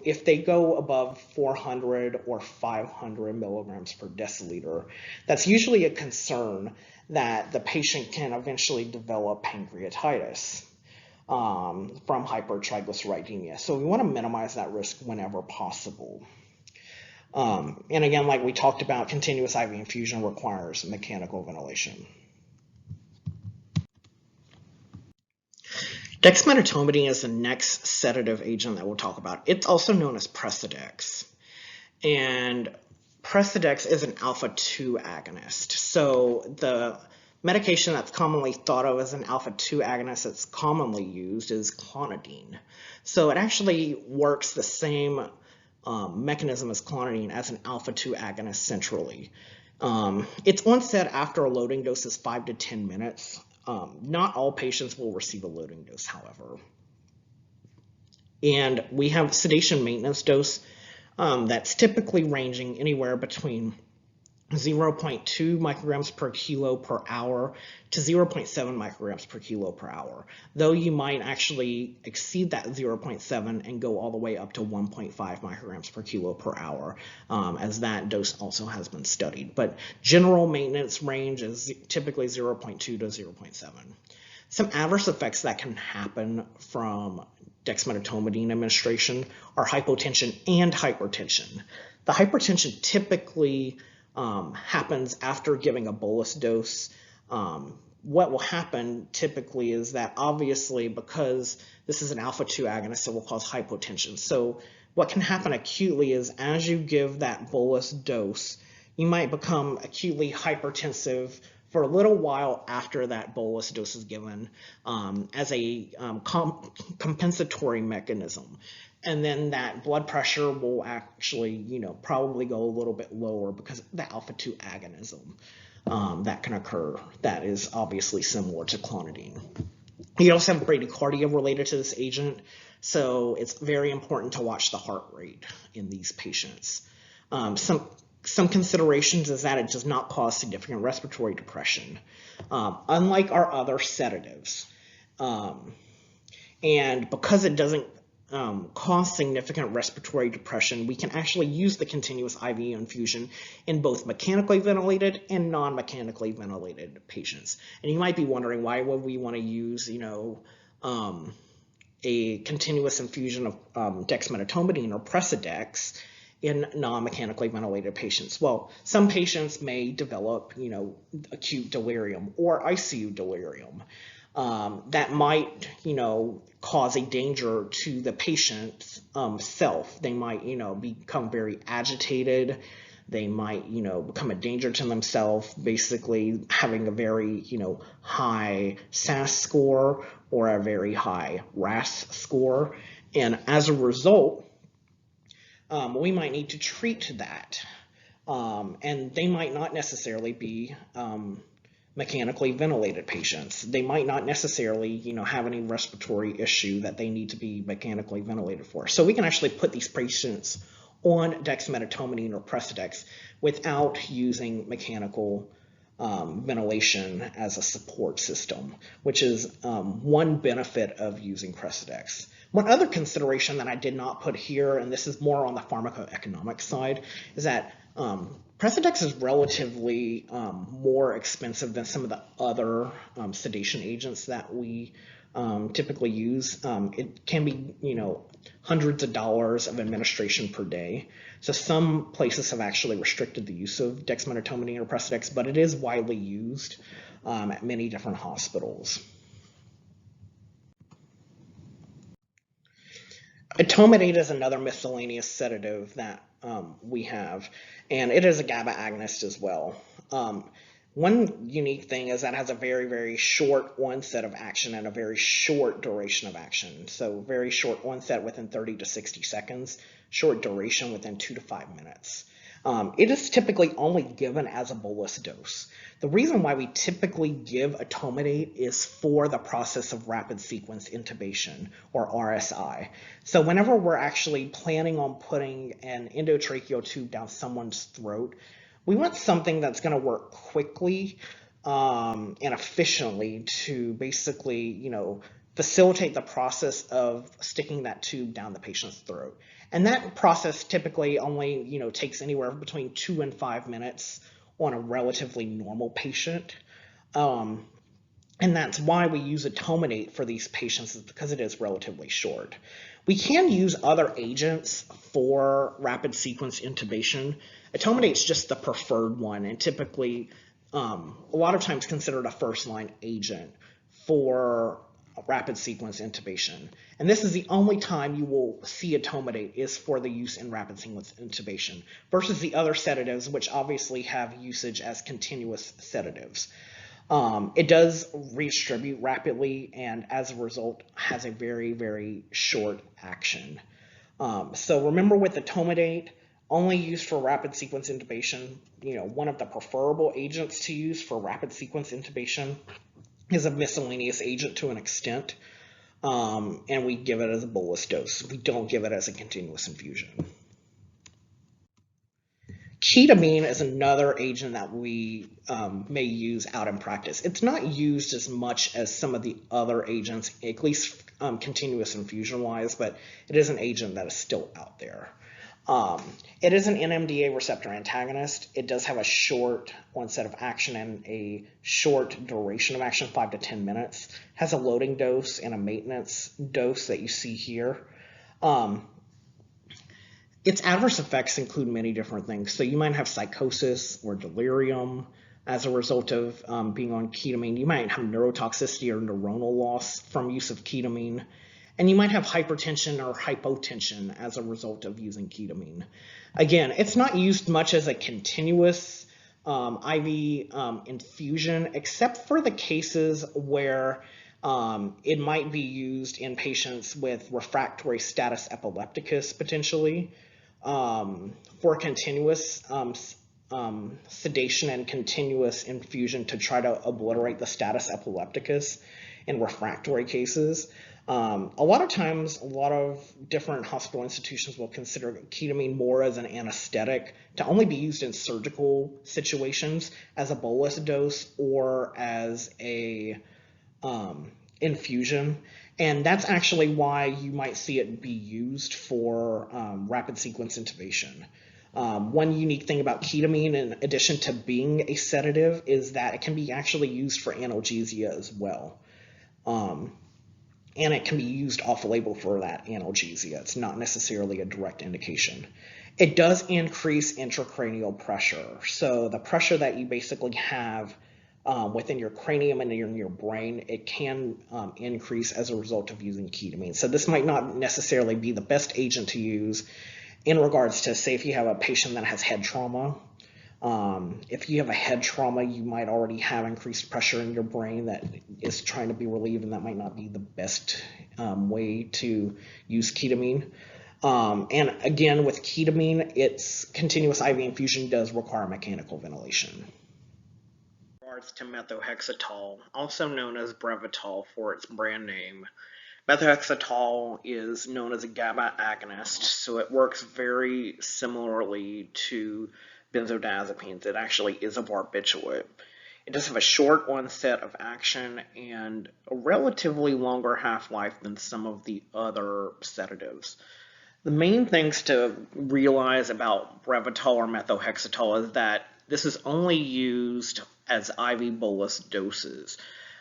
if they go above 400 or 500 milligrams per deciliter, that's usually a concern that the patient can eventually develop pancreatitis from hypertriglyceridemia. So we want to minimize that risk whenever possible. And again, like we talked about, continuous IV infusion requires mechanical ventilation. Dexmedetomidine is the next sedative agent that we'll talk about. It's also known as Precedex. And Precedex is an alpha-2 agonist. So the medication that's commonly thought of as an alpha-2 agonist that's commonly used is clonidine. So it actually works the same mechanism as clonidine as an alpha-2 agonist centrally. Its onset after a loading dose is 5 to 10 minutes. Not all patients will receive a loading dose, however. And we have sedation maintenance dose that's typically ranging anywhere between 0.2 micrograms per kilo per hour to 0.7 micrograms per kilo per hour, though you might actually exceed that 0.7 and go all the way up to 1.5 micrograms per kilo per hour, as that dose also has been studied. But general maintenance range is typically 0.2 to 0.7. Some adverse effects that can happen from dexmedetomidine administration are hypotension and hypertension. The hypertension typically happens after giving a bolus dose. What will happen typically is that obviously because this is an alpha-2 agonist, it will cause hypotension. So what can happen acutely is as you give that bolus dose, you might become acutely hypertensive for a little while after that bolus dose is given as a compensatory mechanism. And then that blood pressure will actually, probably go a little bit lower because of the alpha-2 agonism that can occur. That is obviously similar to clonidine. You also have bradycardia related to this agent, so it's very important to watch the heart rate in these patients. Some considerations is that it does not cause significant respiratory depression, unlike our other sedatives. And because it doesn't cause significant respiratory depression, we can actually use the continuous IV infusion in both mechanically ventilated and non-mechanically ventilated patients. And you might be wondering, why would we want to use, a continuous infusion of dexmedetomidine or Precedex in non-mechanically ventilated patients? Well, some patients may develop, acute delirium or ICU delirium. That might, cause a danger to the patient's self. They might, become very agitated. They might, become a danger to themselves, basically having a very, high SAS score or a very high RAS score. And as a result, we might need to treat that. And they might not necessarily be mechanically ventilated patients. They might not necessarily, have any respiratory issue that they need to be mechanically ventilated for. So we can actually put these patients on dexmedetomidine or Precedex without using mechanical ventilation as a support system, which is one benefit of using Precedex. One other consideration that I did not put here, and this is more on the pharmacoeconomic side, is that Precedex is relatively more expensive than some of the other sedation agents that we typically use. It can be, hundreds of dollars of administration per day. So some places have actually restricted the use of dexmedetomidine or Precedex, but it is widely used at many different hospitals. Etomidate is another miscellaneous sedative that we have, and it is a GABA agonist as well. One unique thing is that it has a very, very short onset of action and a very short duration of action. So very short onset within 30 to 60 seconds, short duration within 2 to 5 minutes. It is typically only given as a bolus dose. The reason why we typically give etomidate is for the process of rapid sequence intubation, or RSI. So whenever we're actually planning on putting an endotracheal tube down someone's throat, we want something that's going to work quickly and efficiently to basically, facilitate the process of sticking that tube down the patient's throat. And that process typically only, takes anywhere between 2 and 5 minutes on a relatively normal patient. And that's why we use etomidate for these patients, is because it is relatively short. We can use other agents for rapid sequence intubation. Etomidate is just the preferred one, and typically a lot of times considered a first-line agent for rapid sequence intubation. And this is the only time you will see etomidate is for the use in rapid sequence intubation versus the other sedatives, which obviously have usage as continuous sedatives. It does redistribute rapidly and as a result has a very, very short action. So remember with etomidate, only used for rapid sequence intubation, one of the preferable agents to use for rapid sequence intubation is a miscellaneous agent to an extent, and we give it as a bolus dose. We don't give it as a continuous infusion. Ketamine is another agent that we may use out in practice. It's not used as much as some of the other agents, at least continuous infusion wise, but it is an agent that is still out there. It is an NMDA receptor antagonist. It does have a short onset of action and a short duration of action, 5 to 10 minutes. It has a loading dose and a maintenance dose that you see here. Its adverse effects include many different things. So you might have psychosis or delirium as a result of being on ketamine. You might have neurotoxicity or neuronal loss from use of ketamine. And you might have hypertension or hypotension as a result of using ketamine. Again, it's not used much as a continuous IV infusion, except for the cases where it might be used in patients with refractory status epilepticus potentially for continuous sedation and continuous infusion to try to obliterate the status epilepticus in refractory cases. A lot of times, a lot of different hospital institutions will consider ketamine more as an anesthetic to only be used in surgical situations as a bolus dose or as a infusion. And that's actually why you might see it be used for rapid sequence intubation. One unique thing about ketamine, in addition to being a sedative, is that it can be actually used for analgesia as well. And it can be used off-label for that analgesia. It's not necessarily a direct indication. It does increase intracranial pressure. So the pressure that you basically have within your cranium and in your brain, it can increase as a result of using ketamine. So this might not necessarily be the best agent to use in regards to, say, if you have a patient that has head trauma. If you have a head trauma, you might already have increased pressure in your brain that is trying to be relieved, and that might not be the best way to use ketamine. And again, with ketamine, its continuous IV infusion does require mechanical ventilation. In regards to methohexatol, also known as Brevitol for its brand name, methohexatol is known as a GABA agonist, so it works very similarly to benzodiazepines. It actually is a barbiturate. It does have a short onset of action and a relatively longer half-life than some of the other sedatives. The main things to realize about Brevitol or methohexatol is that this is only used as IV bolus doses.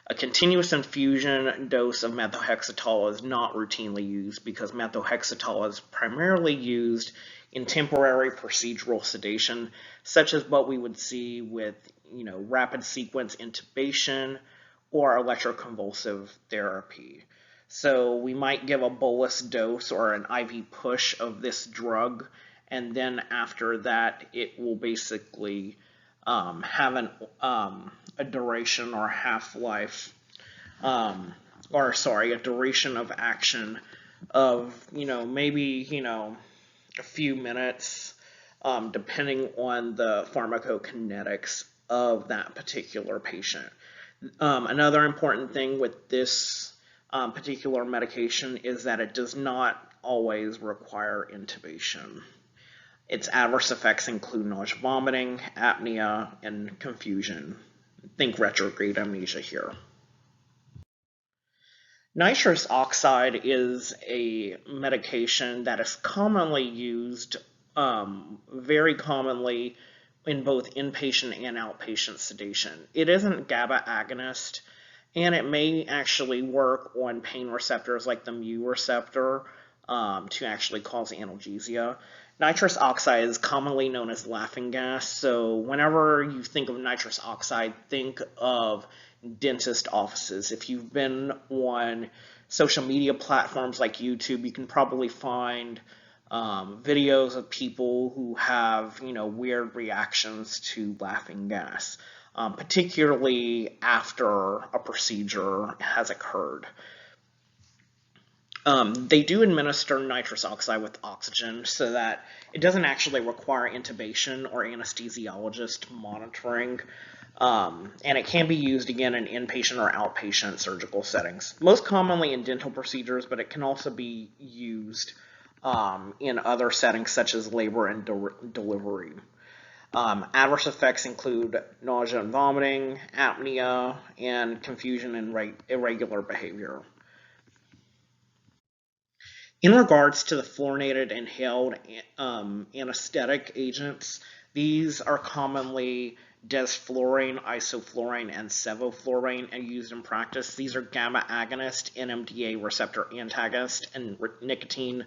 A continuous infusion dose of methohexatol is not routinely used because methohexatol is primarily used in temporary procedural sedation, such as what we would see with, rapid sequence intubation or electroconvulsive therapy. So we might give a bolus dose or an IV push of this drug, and then after that, it will basically have a duration or half-life, a duration of action of, maybe, a few minutes, depending on the pharmacokinetics of that particular patient. Another important thing with this particular medication is that it does not always require intubation. Its adverse effects include nausea, vomiting, apnea, and confusion. Think retrograde amnesia here. Nitrous oxide is a medication that is commonly used, very commonly in both inpatient and outpatient sedation. It isn't GABA agonist, and it may actually work on pain receptors like the mu receptor to actually cause analgesia. Nitrous oxide is commonly known as laughing gas, so whenever you think of nitrous oxide, think of dentist offices. If you've been on social media platforms like YouTube, you can probably find videos of people who have, weird reactions to laughing gas, particularly after a procedure has occurred. They do administer nitrous oxide with oxygen so that it doesn't actually require intubation or anesthesiologist monitoring. And it can be used again in inpatient or outpatient surgical settings, most commonly in dental procedures, but it can also be used in other settings such as labor and delivery. Adverse effects include nausea and vomiting, apnea, and confusion and irregular behavior. In regards to the fluorinated inhaled anesthetic agents, these are commonly desflurane, isoflurane, and sevoflurane and used in practice. These are gamma agonist, NMDA receptor antagonist, and nicotinic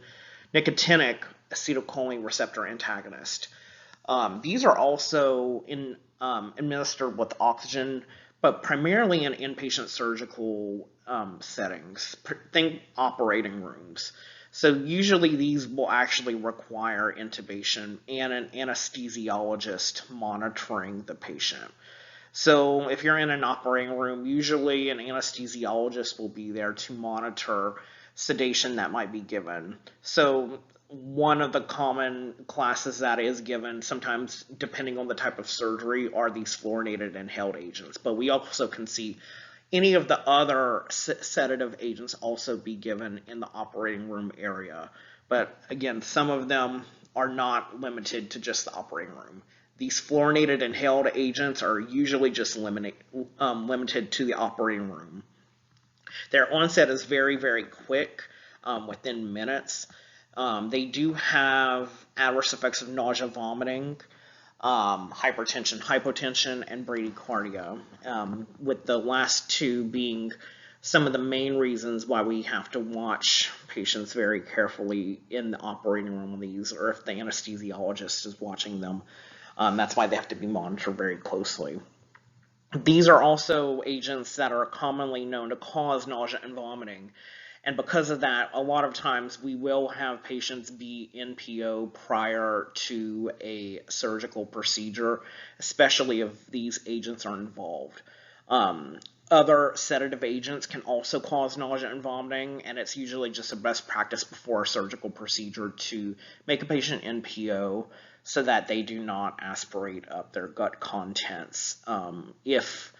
acetylcholine receptor antagonist. These are also administered with oxygen, but primarily in inpatient surgical settings. Think operating rooms. So usually these will actually require intubation and an anesthesiologist monitoring the patient. So if you're in an operating room, usually an anesthesiologist will be there to monitor sedation that might be given. So one of the common classes that is given, sometimes depending on the type of surgery, are these fluorinated inhaled agents. But we also can see any of the other sedative agents also be given in the operating room area. But again, some of them are not limited to just the operating room. These fluorinated inhaled agents are usually just limited to the operating room. Their onset is very, very quick, within minutes. They do have adverse effects of nausea, vomiting, hypertension, hypotension, and bradycardia, with the last two being some of the main reasons why we have to watch patients very carefully in the operating room when these, or if the anesthesiologist is watching them. That's why they have to be monitored very closely. These are also agents that are commonly known to cause nausea and vomiting. And because of that, a lot of times we will have patients be NPO prior to a surgical procedure, especially if these agents are involved. Other sedative agents can also cause nausea and vomiting, and it's usually just a best practice before a surgical procedure to make a patient NPO so that they do not aspirate up their gut contents if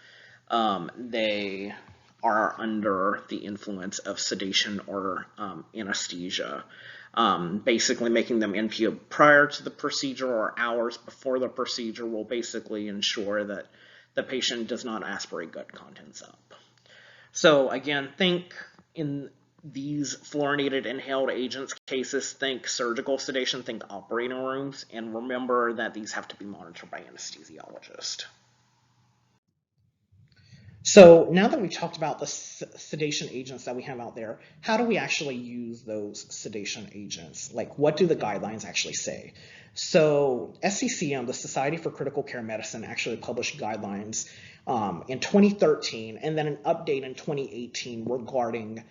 they are under the influence of sedation or anesthesia. Basically making them NPO prior to the procedure or hours before the procedure will basically ensure that the patient does not aspirate gut contents up. So again, think in these fluorinated inhaled agents cases, think surgical sedation, think operating rooms, and remember that these have to be monitored by anesthesiologist. So now that we've talked about the sedation agents that we have out there, how do we actually use those sedation agents? Like, what do the guidelines actually say? So SCCM, the Society for Critical Care Medicine, actually published guidelines in 2013 and then an update in 2018 regarding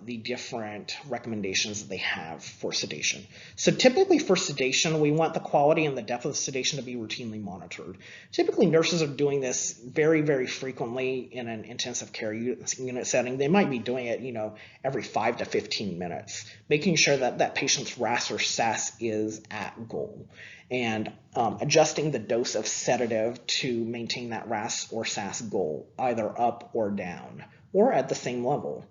the different recommendations that they have for sedation. So typically for sedation, we want the quality and the depth of sedation to be routinely monitored. Typically nurses are doing this very, very frequently in an intensive care unit setting. They might be doing it, every 5 to 15 minutes, making sure that that patient's RASS or SAS is at goal, and adjusting the dose of sedative to maintain that RASS or SAS goal, either up or down, or at the same level.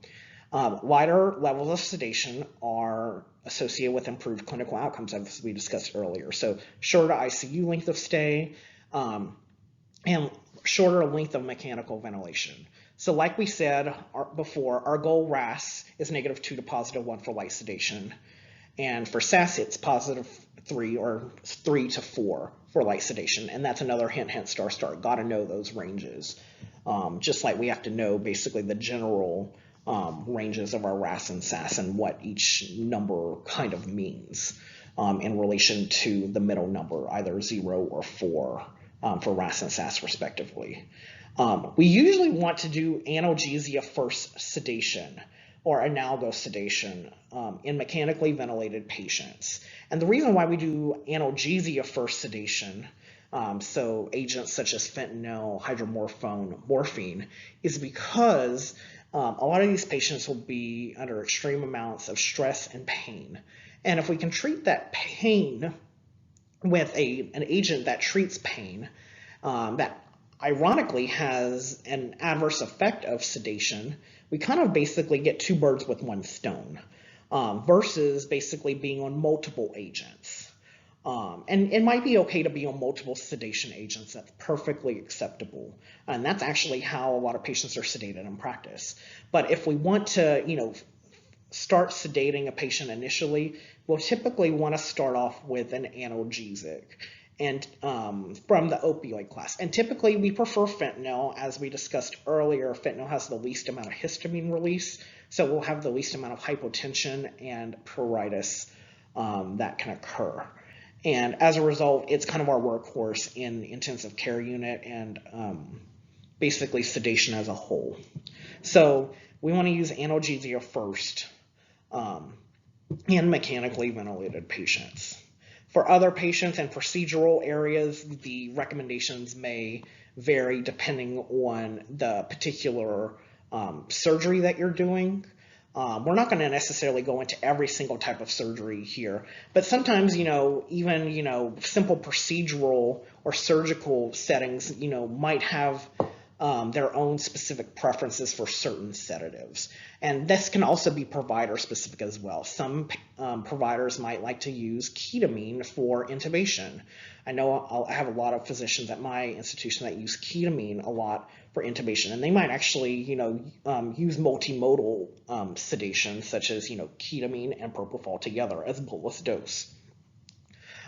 Wider levels of sedation are associated with improved clinical outcomes, as we discussed earlier. So shorter ICU length of stay and shorter length of mechanical ventilation. So like we said before, our goal RASS is -2 to +1 for light sedation. And for SAS, it's +3 or 3 to 4 for light sedation. And that's another hint, star. Got to know those ranges. Just like we have to know basically the general ranges of our RASS and SAS and what each number kind of means in relation to the middle number, either 0 or 4 for RASS and SAS respectively. We usually want to do analgesia first sedation or analogous sedation in mechanically ventilated patients. And the reason why we do analgesia first sedation, so agents such as fentanyl, hydromorphone, morphine, is because a lot of these patients will be under extreme amounts of stress and pain. And if we can treat that pain with an agent that treats pain, that ironically has an adverse effect of sedation, we kind of basically get two birds with one stone, versus basically being on multiple agents. And it might be okay to be on multiple sedation agents. That's perfectly acceptable. And that's actually how a lot of patients are sedated in practice. But if we want to, start sedating a patient initially, we'll typically want to start off with an analgesic and from the opioid class. And typically we prefer fentanyl. As we discussed earlier, fentanyl has the least amount of histamine release, so we'll have the least amount of hypotension and pruritus that can occur. And as a result, it's kind of our workhorse in intensive care unit and basically sedation as a whole. So we want to use analgesia first in mechanically ventilated patients. For other patients and procedural areas, the recommendations may vary depending on the particular surgery that you're doing. We're not going to necessarily go into every single type of surgery here, but sometimes, even, simple procedural or surgical settings, might have their own specific preferences for certain sedatives. And this can also be provider specific as well. Some providers might like to use ketamine for intubation. I know I have a lot of physicians at my institution that use ketamine a lot for intubation, and they might actually, use multimodal sedation, such as, ketamine and propofol together as bolus dose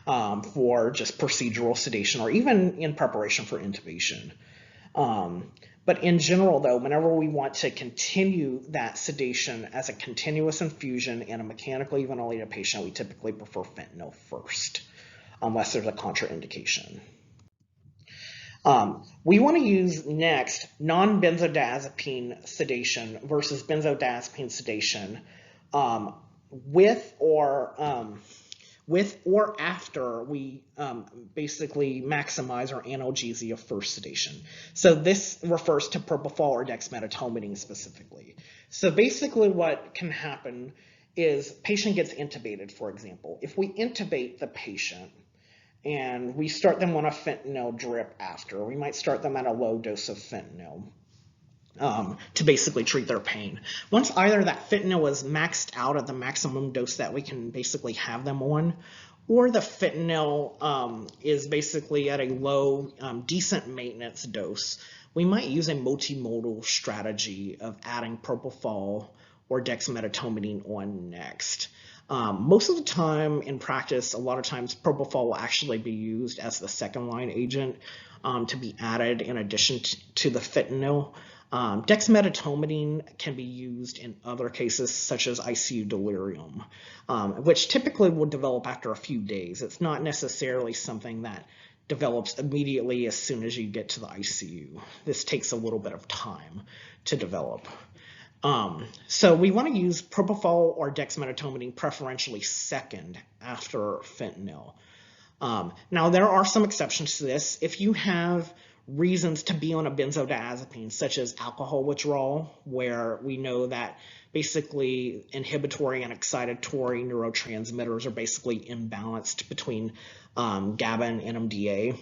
for just procedural sedation or even in preparation for intubation. But in general, though, whenever we want to continue that sedation as a continuous infusion in a mechanically ventilated patient, we typically prefer fentanyl first, unless there's a contraindication. We want to use next non-benzodiazepine sedation versus benzodiazepine sedation with or after we basically maximize our analgesia first sedation. So this refers to propofol or dexmedetomidine specifically. So basically what can happen is patient gets intubated, for example. If we intubate the patient and we start them on a fentanyl drip after, we might start them at a low dose of fentanyl to basically treat their pain. Once either that fentanyl is maxed out at the maximum dose that we can basically have them on, or the fentanyl is basically at a low, decent maintenance dose, we might use a multimodal strategy of adding propofol or dexmedetomidine on next. Most of the time in practice, a lot of times propofol will actually be used as the second line agent to be added in addition to the fentanyl. Dexmedetomidine can be used in other cases such as ICU delirium, which typically will develop after a few days. It's not necessarily something that develops immediately as soon as you get to the ICU. This takes a little bit of time to develop. So we want to use propofol or dexmedetomidine preferentially second after fentanyl. Now there are some exceptions to this. If you have reasons to be on a benzodiazepine, such as alcohol withdrawal, where we know that basically inhibitory and excitatory neurotransmitters are basically imbalanced between GABA and NMDA,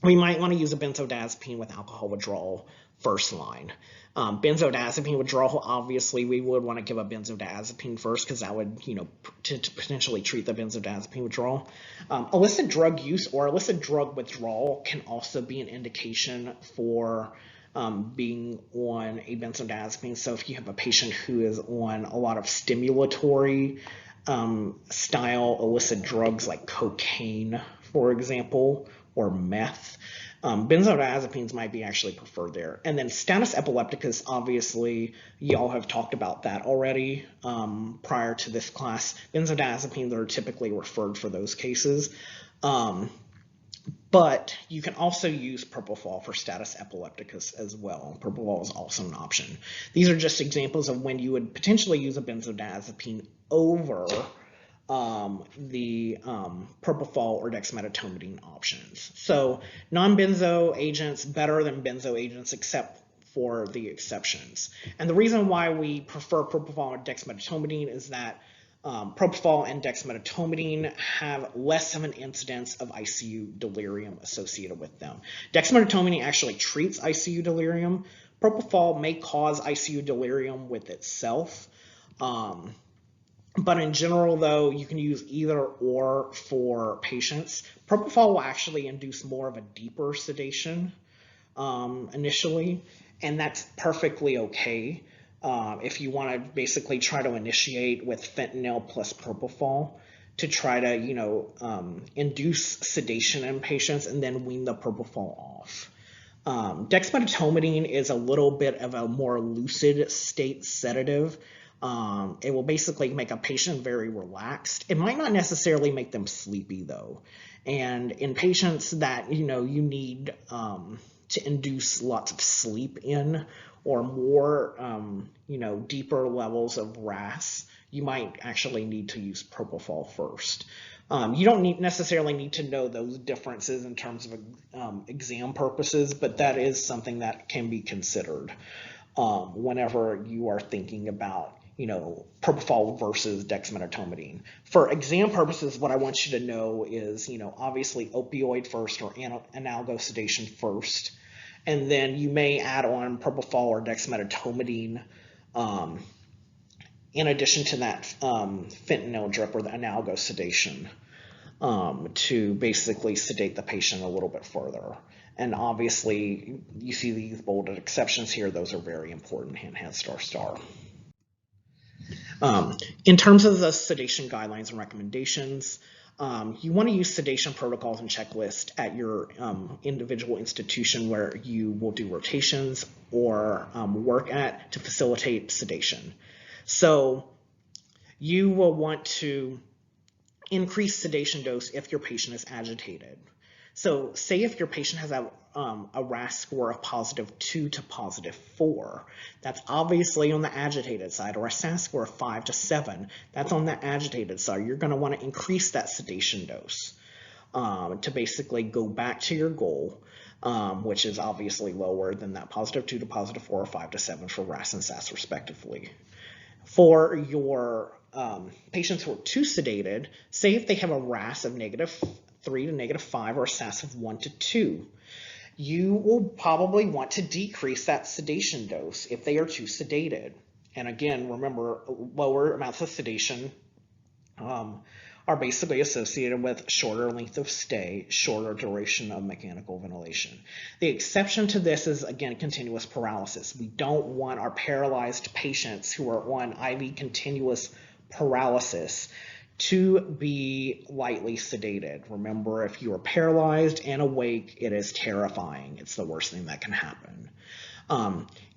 we might want to use a benzodiazepine with alcohol withdrawal first line. Benzodiazepine withdrawal, obviously we would want to give a benzodiazepine first because that would, to potentially treat the benzodiazepine withdrawal. Illicit drug use or illicit drug withdrawal can also be an indication for being on a benzodiazepine. So if you have a patient who is on a lot of stimulatory style illicit drugs like cocaine, for example, or meth, benzodiazepines might be actually preferred there. And then status epilepticus, obviously, y'all have talked about that already prior to this class. Benzodiazepines are typically referred for those cases. But you can also use propofol for status epilepticus as well. Propofol is also an option. These are just examples of when you would potentially use a benzodiazepine over the propofol or dexmedetomidine options. So non-benzo agents better than benzo agents except for the exceptions. And the reason why we prefer propofol or dexmedetomidine is that propofol and dexmedetomidine have less of an incidence of ICU delirium associated with them. Dexmedetomidine actually treats ICU delirium. Propofol may cause ICU delirium with itself. But in general, though, you can use either or for patients. Propofol will actually induce more of a deeper sedation initially, and that's perfectly okay. If you want to basically try to initiate with fentanyl plus propofol to try to, induce sedation in patients and then wean the propofol off. Dexmedetomidine is a little bit of a more lucid state sedative. It will basically make a patient very relaxed. It might not necessarily make them sleepy though. And in patients that, you need to induce lots of sleep in or more, deeper levels of RAS, you might actually need to use propofol first. You don't necessarily need to know those differences in terms of exam purposes, but that is something that can be considered whenever you are thinking about propofol versus dexmedetomidine. For exam purposes, what I want you to know is, obviously opioid first or analgesic sedation first, and then you may add on propofol or dexmedetomidine in addition to that fentanyl drip or the analgesic sedation to basically sedate the patient a little bit further. And obviously, you see these bolded exceptions here. Those are very important, hand, star. In terms of the sedation guidelines and recommendations, you want to use sedation protocols and checklists at your individual institution where you will do rotations or work at to facilitate sedation. So you will want to increase sedation dose if your patient is agitated. So say if your patient has a RAS score of +2 to +4, that's obviously on the agitated side, or a SAS score of 5 to 7, that's on the agitated side. You're going to want to increase that sedation dose to basically go back to your goal, which is obviously lower than that +2 to +4 or 5 to 7 for RAS and SAS respectively. For your patients who are too sedated, say if they have a RAS of -3 to -5 or a SAS of 1 to 2, you will probably want to decrease that sedation dose if they are too sedated. And again, remember, lower amounts of sedation are basically associated with shorter length of stay, shorter duration of mechanical ventilation. The exception to this is, again, continuous paralysis. We don't want our paralyzed patients who are on IV continuous paralysis to be lightly sedated. Remember, if you are paralyzed and awake, it is terrifying. It's the worst thing that can happen.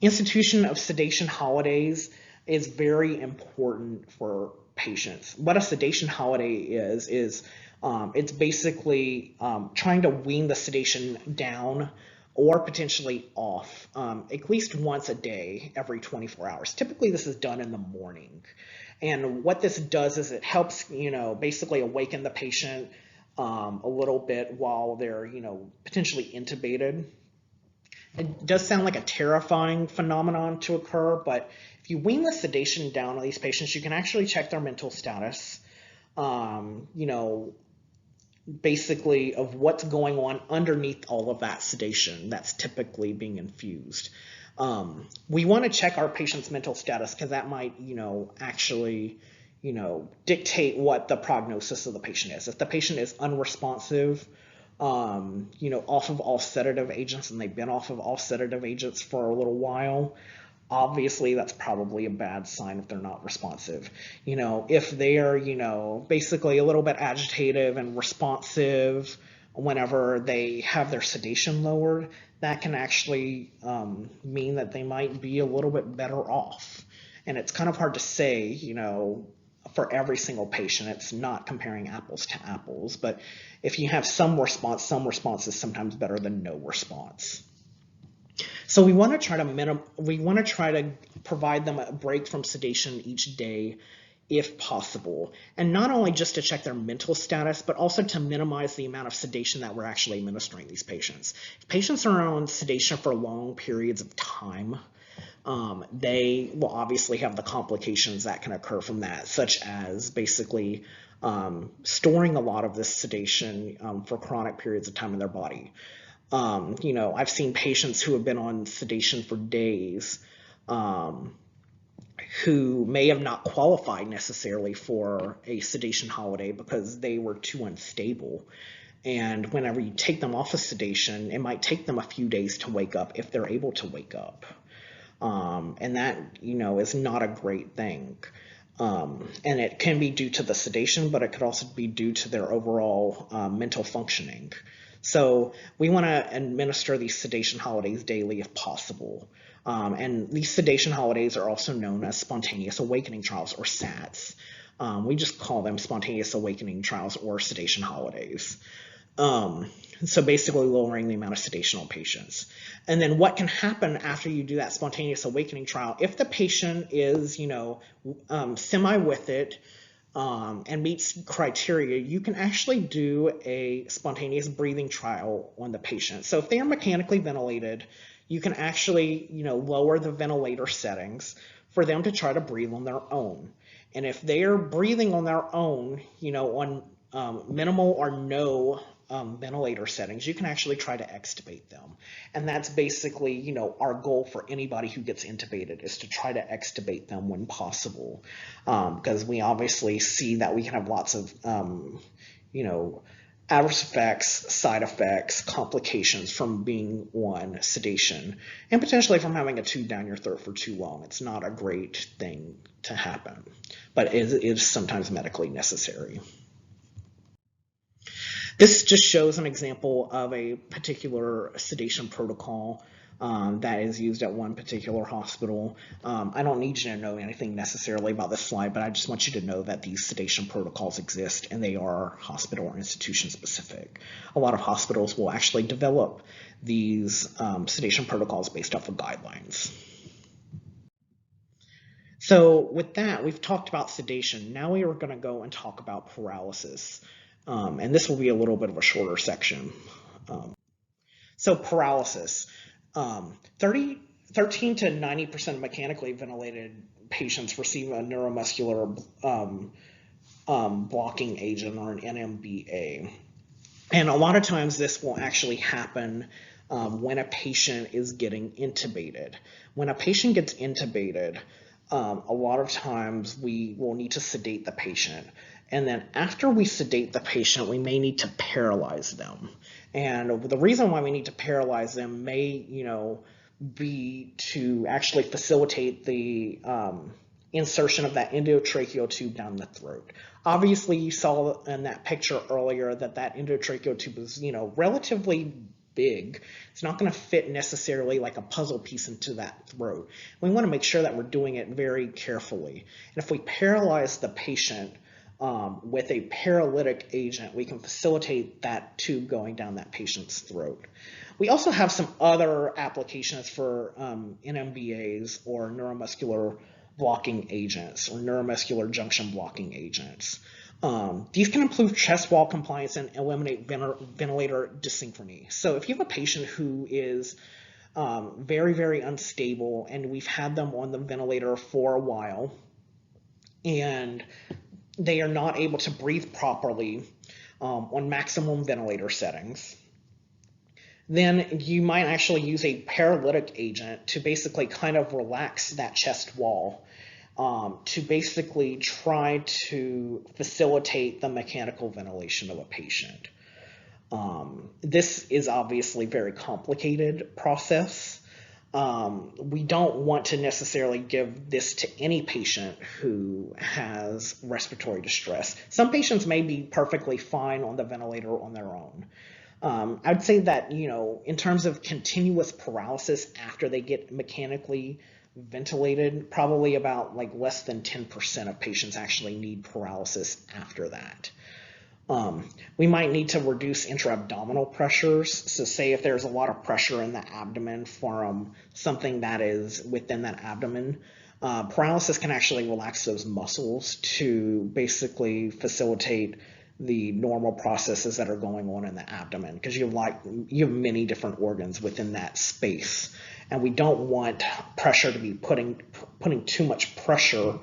Institution of sedation holidays is very important for patients. What a sedation holiday is it's basically trying to wean the sedation down or potentially off at least once a day every 24 hours. Typically, this is done in the morning. And what this does is it helps, basically awaken the patient a little bit while they're, potentially intubated. It does sound like a terrifying phenomenon to occur, but if you wean the sedation down on these patients, you can actually check their mental status, basically of what's going on underneath all of that sedation that's typically being infused. We want to check our patient's mental status because that might, actually, dictate what the prognosis of the patient is. If the patient is unresponsive, off of all sedative agents, and they've been off of all sedative agents for a little while, obviously that's probably a bad sign if they're not responsive. If they are, basically a little bit agitative and responsive whenever they have their sedation lowered, that can actually mean that they might be a little bit better off. And it's kind of hard to say, for every single patient. It's not comparing apples to apples, but if you have some response is sometimes better than no response. So we want to try to provide them a break from sedation each day if possible, and not only just to check their mental status, but also to minimize the amount of sedation that we're actually administering these patients. If patients are on sedation for long periods of time, they will obviously have the complications that can occur from that, such as basically storing a lot of this sedation for chronic periods of time in their body. I've seen patients who have been on sedation for days who may have not qualified necessarily for a sedation holiday because they were too unstable. And whenever you take them off of sedation, it might take them a few days to wake up if they're able to wake up. And that, is not a great thing. And it can be due to the sedation, but it could also be due to their overall mental functioning. So we want to administer these sedation holidays daily if possible. And these sedation holidays are also known as spontaneous awakening trials, or SATs. We just call them spontaneous awakening trials or sedation holidays. So basically lowering the amount of sedation on patients. And then what can happen after you do that spontaneous awakening trial, if the patient is, semi with it, and meets criteria, you can actually do a spontaneous breathing trial on the patient. So if they are mechanically ventilated, you can actually, lower the ventilator settings for them to try to breathe on their own. And if they are breathing on their own, on minimal or no ventilator settings, you can actually try to extubate them. And that's basically, our goal for anybody who gets intubated is to try to extubate them when possible. Because we obviously see that we can have lots of, adverse effects, side effects, complications from being on sedation, and potentially from having a tube down your throat for too long. It's not a great thing to happen, but it is sometimes medically necessary. This just shows an example of a particular sedation protocol that is used at one particular hospital. I don't need you to know anything necessarily about this slide, but I just want you to know that these sedation protocols exist and they are hospital or institution specific. A lot of hospitals will actually develop these sedation protocols based off of guidelines. So with that, we've talked about sedation. Now we are going to go and talk about paralysis. And this will be a little bit of a shorter section. So paralysis, 13 to 90% of mechanically ventilated patients receive a neuromuscular blocking agent, or an NMBA. And a lot of times this will actually happen when a patient is getting intubated. When a patient gets intubated, a lot of times we will need to sedate the patient. And then after we sedate the patient, we may need to paralyze them. And the reason why we need to paralyze them may, be to actually facilitate the insertion of that endotracheal tube down the throat. Obviously, you saw in that picture earlier that endotracheal tube is, relatively big. It's not going to fit necessarily like a puzzle piece into that throat. We want to make sure that we're doing it very carefully. And if we paralyze the patient with a paralytic agent, we can facilitate that tube going down that patient's throat. We also have some other applications for NMBAs, or neuromuscular blocking agents, or neuromuscular junction blocking agents. These can improve chest wall compliance and eliminate ventilator dysynchrony. So if you have a patient who is very, very unstable, and we've had them on the ventilator for a while, and they are not able to breathe properly on maximum ventilator settings, then you might actually use a paralytic agent to basically kind of relax that chest wall, to basically try to facilitate the mechanical ventilation of a patient. This is obviously a very complicated process. We don't want to necessarily give this to any patient who has respiratory distress. Some patients may be perfectly fine on the ventilator on their own. I'd say that, in terms of continuous paralysis after they get mechanically ventilated, probably about like less than 10% of patients actually need paralysis after that. We might need to reduce intra-abdominal pressures. So say if there's a lot of pressure in the abdomen from something that is within that abdomen, paralysis can actually relax those muscles to basically facilitate the normal processes that are going on in the abdomen, because you have many different organs within that space, and we don't want pressure to be putting too much pressure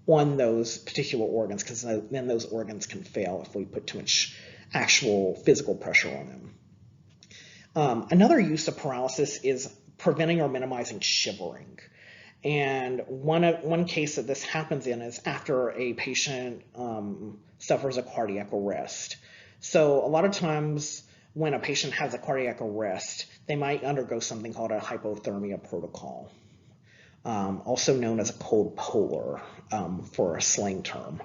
on those particular organs, because then those organs can fail if we put too much actual physical pressure on them. Another use of paralysis is preventing or minimizing shivering. And one case that this happens in is after a patient suffers a cardiac arrest. So a lot of times when a patient has a cardiac arrest, they might undergo something called a hypothermia protocol, also known as a cold polar for a slang term.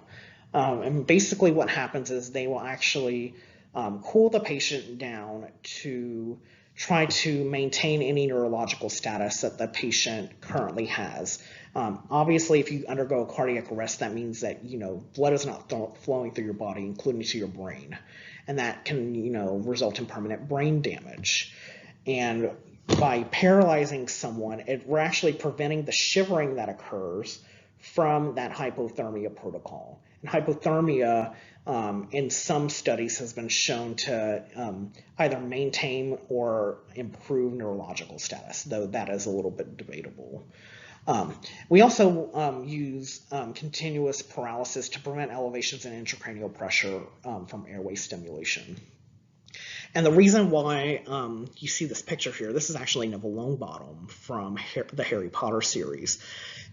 And basically what happens is they will actually cool the patient down to try to maintain any neurological status that the patient currently has. Obviously, if you undergo a cardiac arrest, that means that blood is not flowing through your body, including to your brain, and that can result in permanent brain damage. And by paralyzing someone, we're actually preventing the shivering that occurs from that hypothermia protocol. And hypothermia, in some studies, has been shown to either maintain or improve neurological status, though that is a little bit debatable. We also use continuous paralysis to prevent elevations in intracranial pressure from airway stimulation. And the reason why you see this picture here, this is actually Neville Longbottom from the Harry Potter series.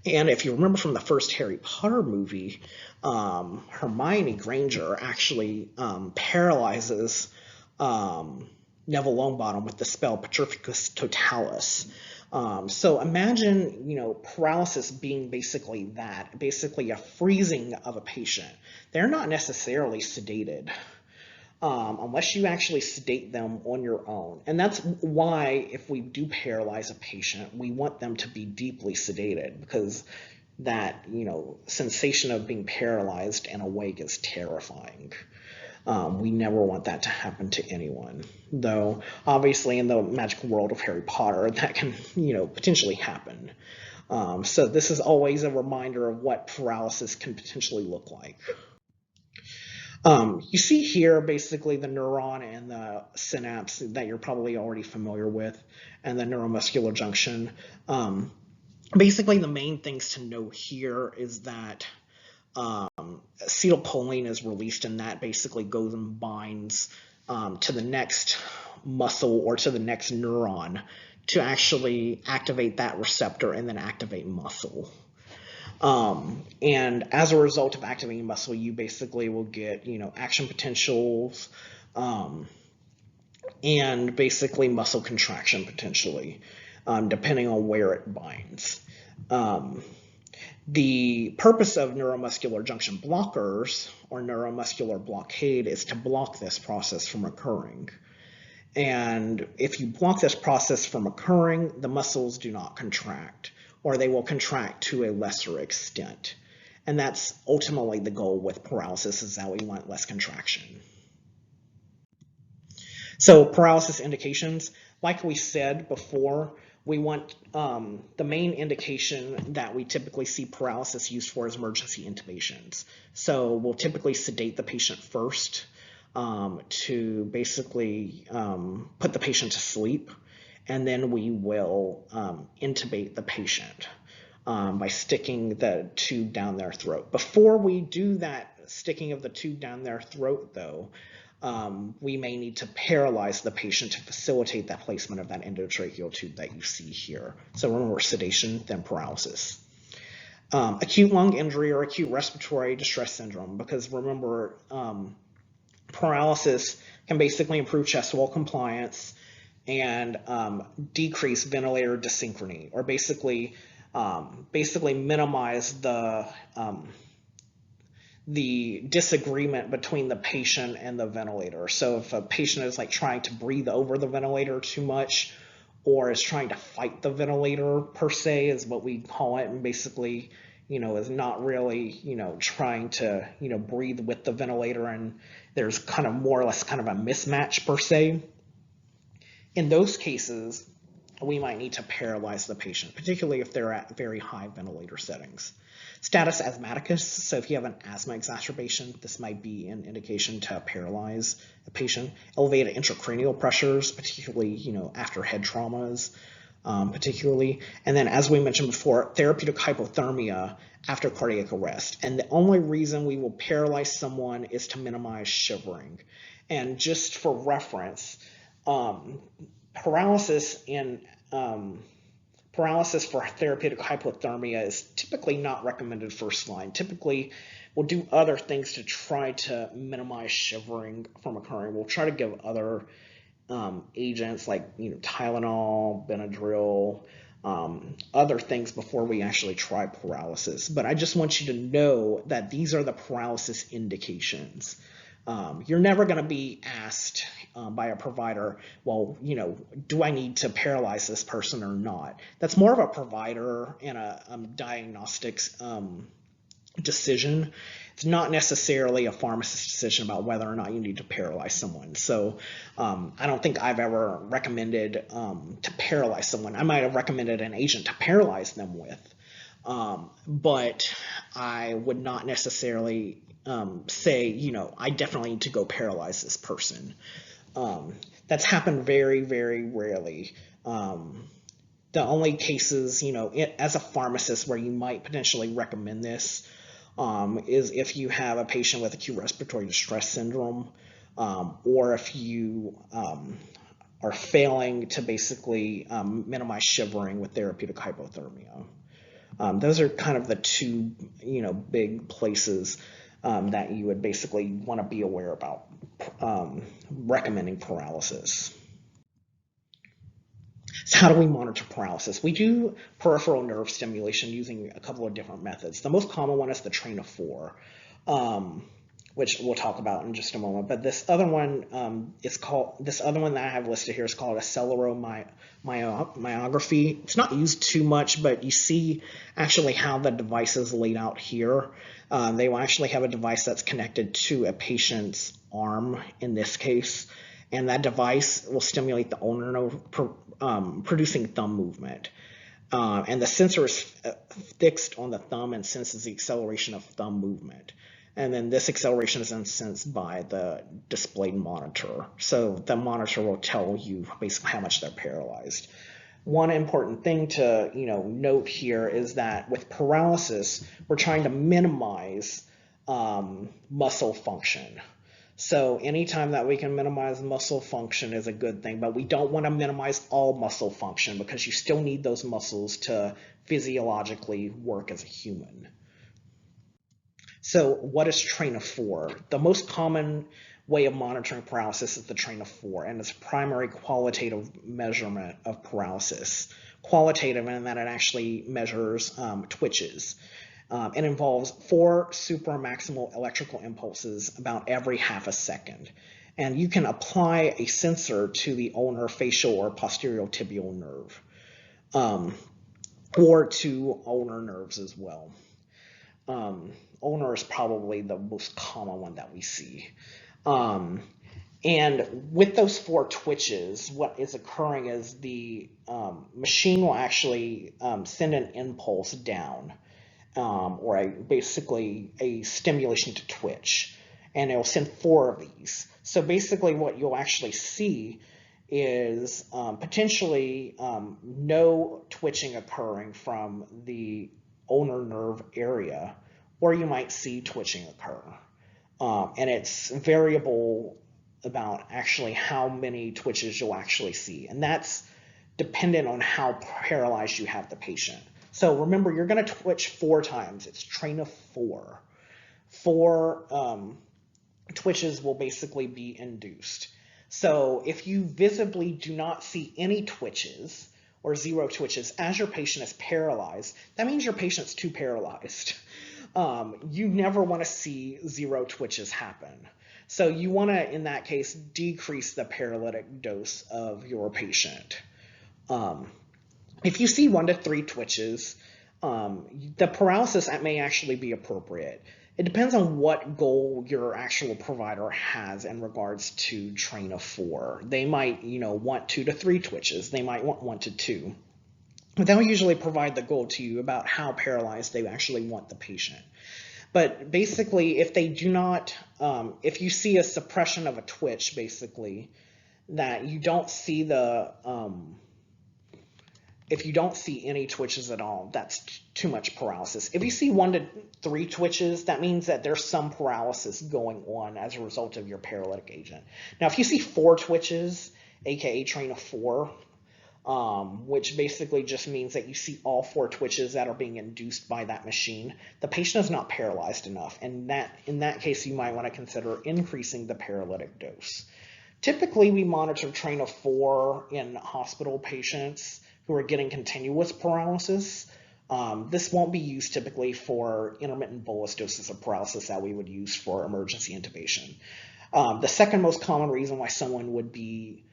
And if you remember from the first Harry Potter movie, Hermione Granger actually paralyzes Neville Longbottom with the spell Petrificus Totalis. So imagine, paralysis being basically that, basically a freezing of a patient. They're not necessarily sedated. Unless you actually sedate them on your own. And that's why if we do paralyze a patient, we want them to be deeply sedated, because that, sensation of being paralyzed and awake is terrifying. We never want that to happen to anyone, though obviously in the magical world of Harry Potter, that can, potentially happen. So this is always a reminder of what paralysis can potentially look like. You see here basically the neuron and the synapse that you're probably already familiar with, and the neuromuscular junction. Basically the main things to know here is that acetylcholine is released, and that basically goes and binds to the next muscle or to the next neuron to actually activate that receptor and then activate muscle. And as a result of activating muscle, you basically will get, action potentials, and basically muscle contraction potentially, depending on where it binds. The purpose of neuromuscular junction blockers or neuromuscular blockade is to block this process from occurring. And if you block this process from occurring, the muscles do not contract, or they will contract to a lesser extent. And that's ultimately the goal with paralysis, is that we want less contraction. So paralysis indications, like we said before, we want the main indication that we typically see paralysis used for is emergency intubations. So we'll typically sedate the patient first to basically put the patient to sleep. And then we will intubate the patient by sticking the tube down their throat. Before we do that sticking of the tube down their throat, though, we may need to paralyze the patient to facilitate that placement of that endotracheal tube that you see here. So remember, sedation, then paralysis. Acute lung injury or acute respiratory distress syndrome, because remember, paralysis can basically improve chest wall compliance and decrease ventilator dysynchrony, or basically minimize the disagreement between the patient and the ventilator. So if a patient is like trying to breathe over the ventilator too much, or is trying to fight the ventilator per se, is what we call it, and basically, is not really, trying to, breathe with the ventilator, and there's kind of more or less kind of a mismatch per se. In those cases, we might need to paralyze the patient, particularly if they're at very high ventilator settings. Status asthmaticus, so if you have an asthma exacerbation, this might be an indication to paralyze a patient. Elevated intracranial pressures, particularly, after head traumas, particularly. And then, as we mentioned before, therapeutic hypothermia after cardiac arrest. And the only reason we will paralyze someone is to minimize shivering. And just for reference, paralysis for therapeutic hypothermia is typically not recommended first line. Typically, we'll do other things to try to minimize shivering from occurring. We'll try to give other agents like Tylenol, Benadryl, other things before we actually try paralysis. But I just want you to know that these are the paralysis indications. You're never going to be asked by a provider, well, do I need to paralyze this person or not? That's more of a provider and a diagnostics decision. It's not necessarily a pharmacist decision about whether or not you need to paralyze someone. So I don't think I've ever recommended to paralyze someone. I might have recommended an agent to paralyze them with, but I would not necessarily say, I definitely need to go paralyze this person. That's happened very, very rarely. The only cases, as a pharmacist where you might potentially recommend this is if you have a patient with acute respiratory distress syndrome, or if you are failing to basically minimize shivering with therapeutic hypothermia. Those are kind of the two, big places that you would basically want to be aware about recommending paralysis. So how do we monitor paralysis? We do peripheral nerve stimulation using a couple of different methods. The most common one is the train of 4, which we'll talk about in just a moment. But this other one that I have listed here is called acceleromyography. It's not used too much, but you see actually how the device is laid out here. They will actually have a device that's connected to a patient's arm in this case, and that device will stimulate the ulnar nerve, producing thumb movement. And the sensor is fixed on the thumb and senses the acceleration of thumb movement. And then this acceleration is then sensed by the displayed monitor. So the monitor will tell you basically how much they're paralyzed. One important thing to note here is that with paralysis, we're trying to minimize muscle function. So anytime that we can minimize muscle function is a good thing, but we don't want to minimize all muscle function because you still need those muscles to physiologically work as a human. So what is train of 4? The most common way of monitoring paralysis is the train of 4, and it's a primary qualitative measurement of paralysis. Qualitative in that it actually measures twitches. It involves 4 supramaximal electrical impulses about every half a second. And you can apply a sensor to the ulnar facial or posterior tibial nerve, or to ulnar nerves as well. Ulnar is probably the most common one that we see. And with those 4 twitches, what is occurring is the machine will actually send an impulse down, or basically a stimulation to twitch, and it will send 4 of these. So basically what you'll actually see is potentially no twitching occurring from the ulnar nerve area, or you might see twitching occur. And it's variable about actually how many twitches you'll actually see. And that's dependent on how paralyzed you have the patient. So remember, you're going to twitch 4 times. It's train of 4. 4 twitches will basically be induced. So if you visibly do not see any twitches or 0 twitches as your patient is paralyzed, that means your patient's too paralyzed. You never want to see 0 twitches happen. So you want to, in that case, decrease the paralytic dose of your patient. If you see 1 to 3 twitches, the paralysis may actually be appropriate. It depends on what goal your actual provider has in regards to train of 4. They might, want 2 to 3 twitches. They might want 1 to 2. But they'll usually provide the goal to you about how paralyzed they actually want the patient. But basically, if they do not, if you see a suppression of a twitch, basically, that you don't see if you don't see any twitches at all, that's too much paralysis. If you see 1 to 3 twitches, that means that there's some paralysis going on as a result of your paralytic agent. Now, if you see 4 twitches, aka train of 4, which basically just means that you see all 4 twitches that are being induced by that machine, the patient is not paralyzed enough, and in that case, you might want to consider increasing the paralytic dose. Typically, we monitor train of 4 in hospital patients who are getting continuous paralysis. This won't be used typically for intermittent bolus doses of paralysis that we would use for emergency intubation. The second most common reason why someone would be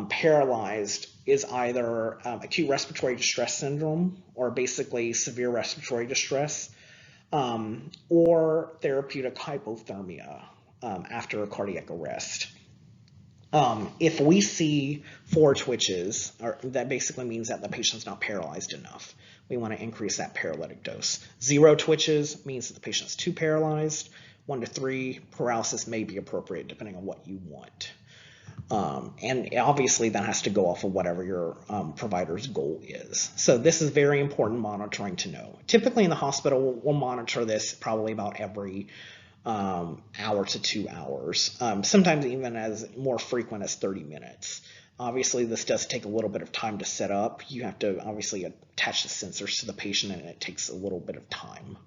paralyzed is either acute respiratory distress syndrome, or basically severe respiratory distress, or therapeutic hypothermia after a cardiac arrest. If we see 4 twitches, that basically means that the patient's not paralyzed enough. We want to increase that paralytic dose. 0 twitches means that the patient's too paralyzed. 1 to 3, paralysis may be appropriate depending on what you want. And obviously that has to go off of whatever your provider's goal is. So this is very important monitoring to know. Typically in the hospital, we'll monitor this probably about every hour to 2 hours, sometimes even as more frequent as 30 minutes. Obviously, this does take a little bit of time to set up. You have to obviously attach the sensors to the patient, and it takes a little bit of time.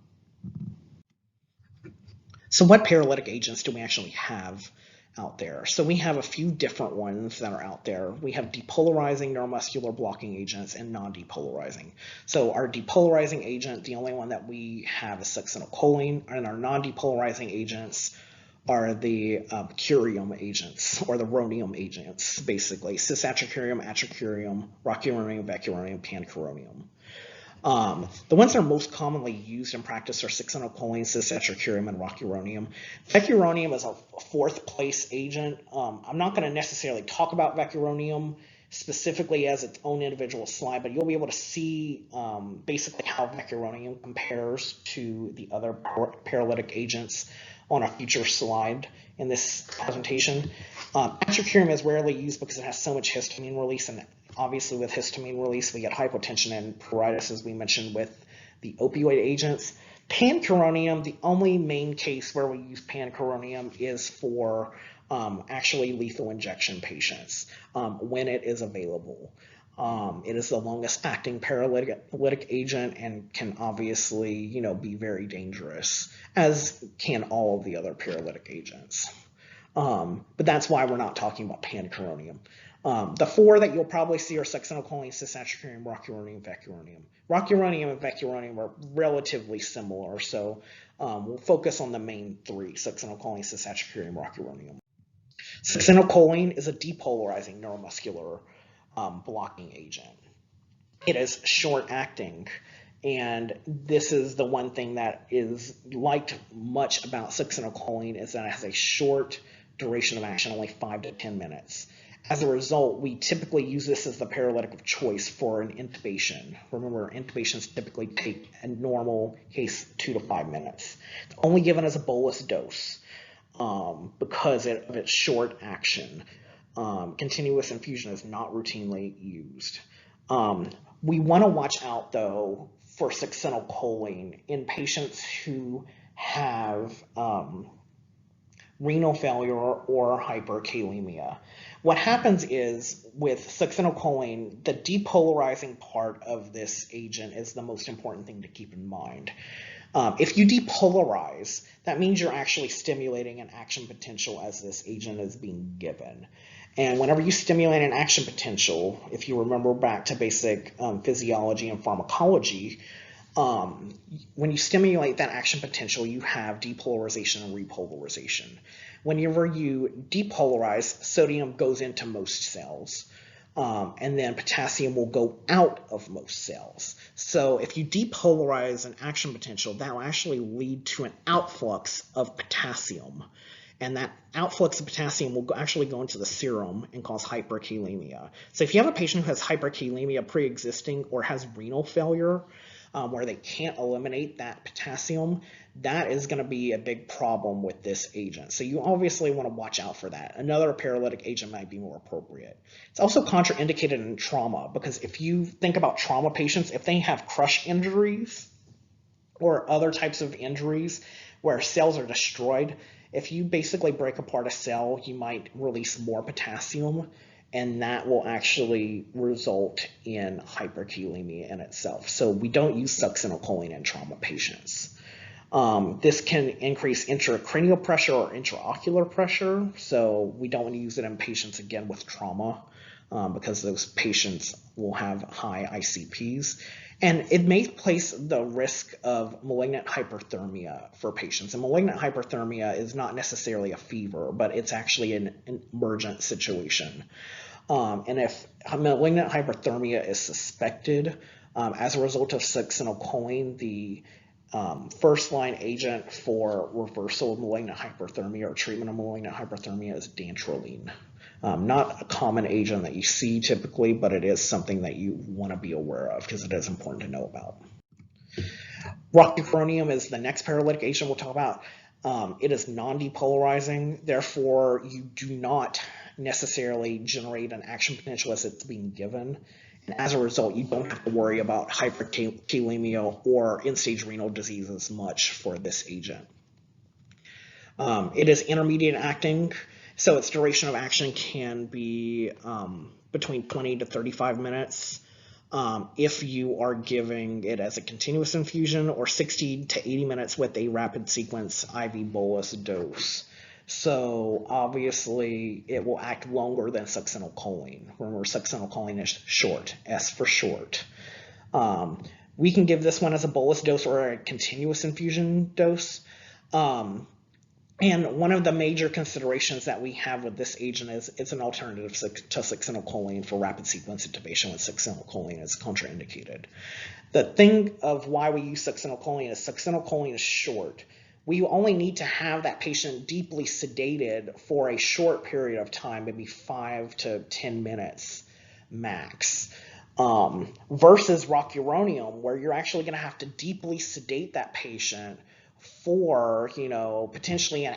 So what paralytic agents do we actually have out there? So we have a few different ones that are out there. We have depolarizing neuromuscular blocking agents and non-depolarizing. So our depolarizing agent, the only one that we have is succinylcholine, and our non-depolarizing agents are the curium agents, or the rhonium agents, basically. Cisatracurium, atracurium, rocuronium, vecuronium, pancuronium. The ones that are most commonly used in practice are succinylcholine, cisatracurium, and rocuronium. Vecuronium is a 4th place agent. I'm not going to necessarily talk about vecuronium specifically as its own individual slide, but you'll be able to see basically how vecuronium compares to the other paralytic agents on a future slide in this presentation. Atracurium is rarely used because it has so much histamine release, and obviously with histamine release we get hypotension and pruritus, as we mentioned with the opioid agents. Pancuronium, the only main case where we use pancuronium is for actually lethal injection patients when it is available. It is the longest acting paralytic agent and can obviously, be very dangerous, as can all of the other paralytic agents. But that's why we're not talking about pancuronium. The 4 that you'll probably see are succinylcholine, cisatracurium, rocuronium, vecuronium. Rocuronium and vecuronium are relatively similar, so we'll focus on the main 3, succinylcholine, cisatracurium, rocuronium. Succinylcholine is a depolarizing neuromuscular blocking agent. It is short-acting, and this is the one thing that is liked much about succinylcholine, is that it has a short duration of action, only 5 to 10 minutes. As a result, we typically use this as the paralytic of choice for an intubation. Remember, intubations typically take, a normal case, 2 to 5 minutes. It's only given as a bolus dose because of its short action. Continuous infusion is not routinely used. We want to watch out, though, for succinylcholine in patients who have renal failure or hyperkalemia. What happens is, with succinylcholine, the depolarizing part of this agent is the most important thing to keep in mind. If you depolarize, that means you're actually stimulating an action potential as this agent is being given. And whenever you stimulate an action potential, if you remember back to basic physiology and pharmacology, when you stimulate that action potential, you have depolarization and repolarization. Whenever you depolarize, sodium goes into most cells. and then potassium will go out of most cells. So if you depolarize an action potential, that will actually lead to an outflux of potassium. And that outflux of potassium will actually go into the serum and cause hyperkalemia. So if you have a patient who has hyperkalemia pre-existing or has renal failure, where they can't eliminate that potassium, that is going to be a big problem with this agent. So you obviously want to watch out for that. Another paralytic agent might be more appropriate. It's also contraindicated in trauma, because if you think about trauma patients, if they have crush injuries or other types of injuries where cells are destroyed, if you basically break apart a cell, you might release more potassium, and that will actually result in hyperkalemia in itself. So we don't use succinylcholine in trauma patients. This can increase intracranial pressure or intraocular pressure, so we don't want to use it in patients, again, with trauma, because those patients will have high ICPs. And it may place the risk of malignant hyperthermia for patients. And malignant hyperthermia is not necessarily a fever, but it's actually an emergent situation. And if malignant hyperthermia is suspected as a result of succinylcholine, the first-line agent for reversal of malignant hyperthermia or treatment of malignant hyperthermia is dantrolene. Not a common agent that you see typically, but it is something that you want to be aware of because it is important to know about. Rocuronium is the next paralytic agent we'll talk about. It is non-depolarizing, therefore you do not necessarily generate an action potential as it's being given. And as a result, you don't have to worry about hyperkalemia or end-stage renal disease as much for this agent. It is intermediate acting, so its duration of action can be between 20 to 35 minutes if you are giving it as a continuous infusion, or 60 to 80 minutes with a rapid sequence IV bolus dose. So obviously it will act longer than succinylcholine. Remember, succinylcholine is short, S for short. We can give this one as a bolus dose or a continuous infusion dose. And one of the major considerations that we have with this agent is it's an alternative to succinylcholine for rapid sequence intubation when succinylcholine is contraindicated. The thing of why we use succinylcholine is short. We only need to have that patient deeply sedated for a short period of time, maybe 5 to 10 minutes max. Versus rocuronium, where you're actually going to have to deeply sedate that patient for, potentially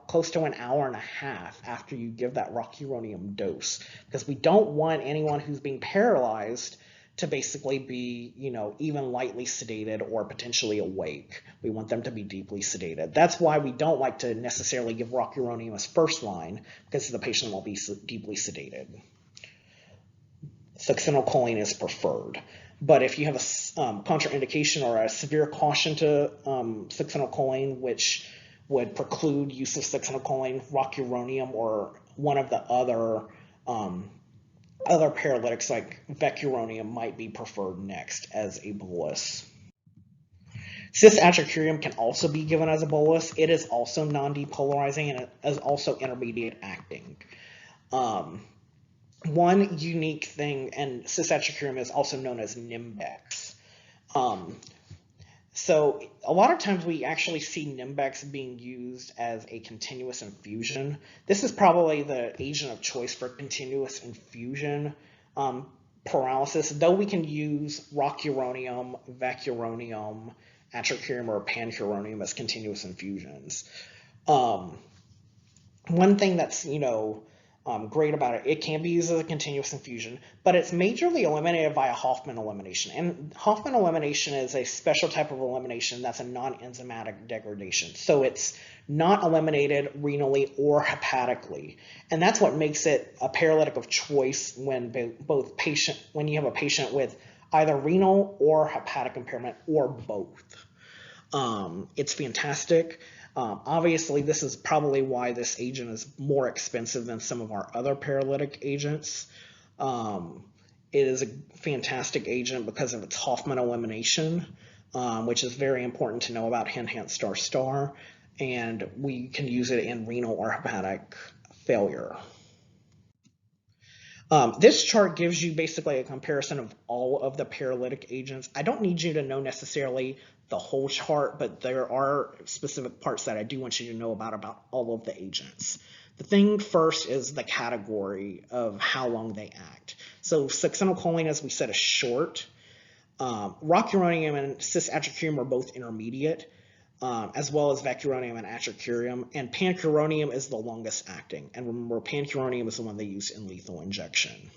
close to an hour and a half after you give that rocuronium dose, because we don't want anyone who's being paralyzed to basically be, even lightly sedated or potentially awake. We want them to be deeply sedated. That's why we don't like to necessarily give rocuronium as first line, because the patient will be deeply sedated. Succinylcholine is preferred. But if you have a contraindication or a severe caution to succinylcholine, which would preclude use of succinylcholine, rocuronium or one of the other paralytics like vecuronium might be preferred next as a bolus. Cis-atracurium can also be given as a bolus. It is also non-depolarizing and it is also intermediate acting. One unique thing, and cis-atracurium is also known as Nimbex. So a lot of times we actually see Nimbex being used as a continuous infusion. This is probably the agent of choice for continuous infusion paralysis, though we can use rocuronium, vecuronium, atracurium, or pancuronium as continuous infusions. One thing that's, great about it, it can be used as a continuous infusion, but it's majorly eliminated via Hoffman elimination. And Hoffman elimination is a special type of elimination that's a non-enzymatic degradation. So it's not eliminated renally or hepatically. And that's what makes it a paralytic of choice when when you have a patient with either renal or hepatic impairment or both. It's fantastic. Obviously, this is probably why this agent is more expensive than some of our other paralytic agents. It is a fantastic agent because of its Hoffman elimination, which is very important to know about Hen-Star, and we can use it in renal or hepatic failure. This chart gives you basically a comparison of all of the paralytic agents. I don't need you to know necessarily the whole chart, but there are specific parts that I do want you to know about all of the agents. The thing first is the category of how long they act. So succinylcholine, as we said, is short. Rocuronium and cisatracurium are both intermediate, as well as vecuronium and atracurium, and pancuronium is the longest acting. And remember, pancuronium is the one they use in lethal injection.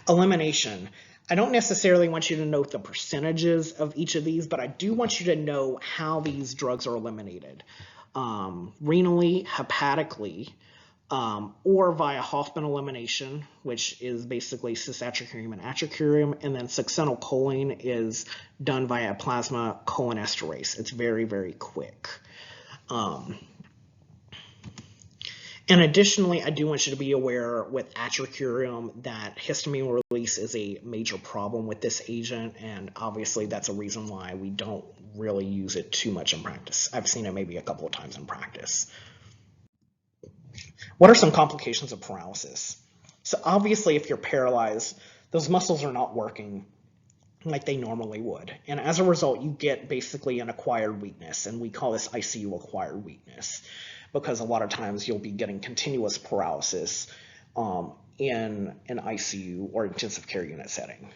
Elimination. I don't necessarily want you to note the percentages of each of these, but I do want you to know how these drugs are eliminated. Renally, hepatically, or via Hoffman elimination, which is basically cisatracurium and atracurium, and then succinylcholine is done via plasma cholinesterase. It's very, very quick. And additionally, I do want you to be aware with atracurium that histamine release is a major problem with this agent, and obviously that's a reason why we don't really use it too much in practice. I've seen it maybe a couple of times in practice. What are some complications of paralysis? So obviously, if you're paralyzed, those muscles are not working like they normally would. And as a result, you get basically an acquired weakness, and we call this ICU acquired weakness, because a lot of times you'll be getting continuous paralysis in an ICU or intensive care unit setting.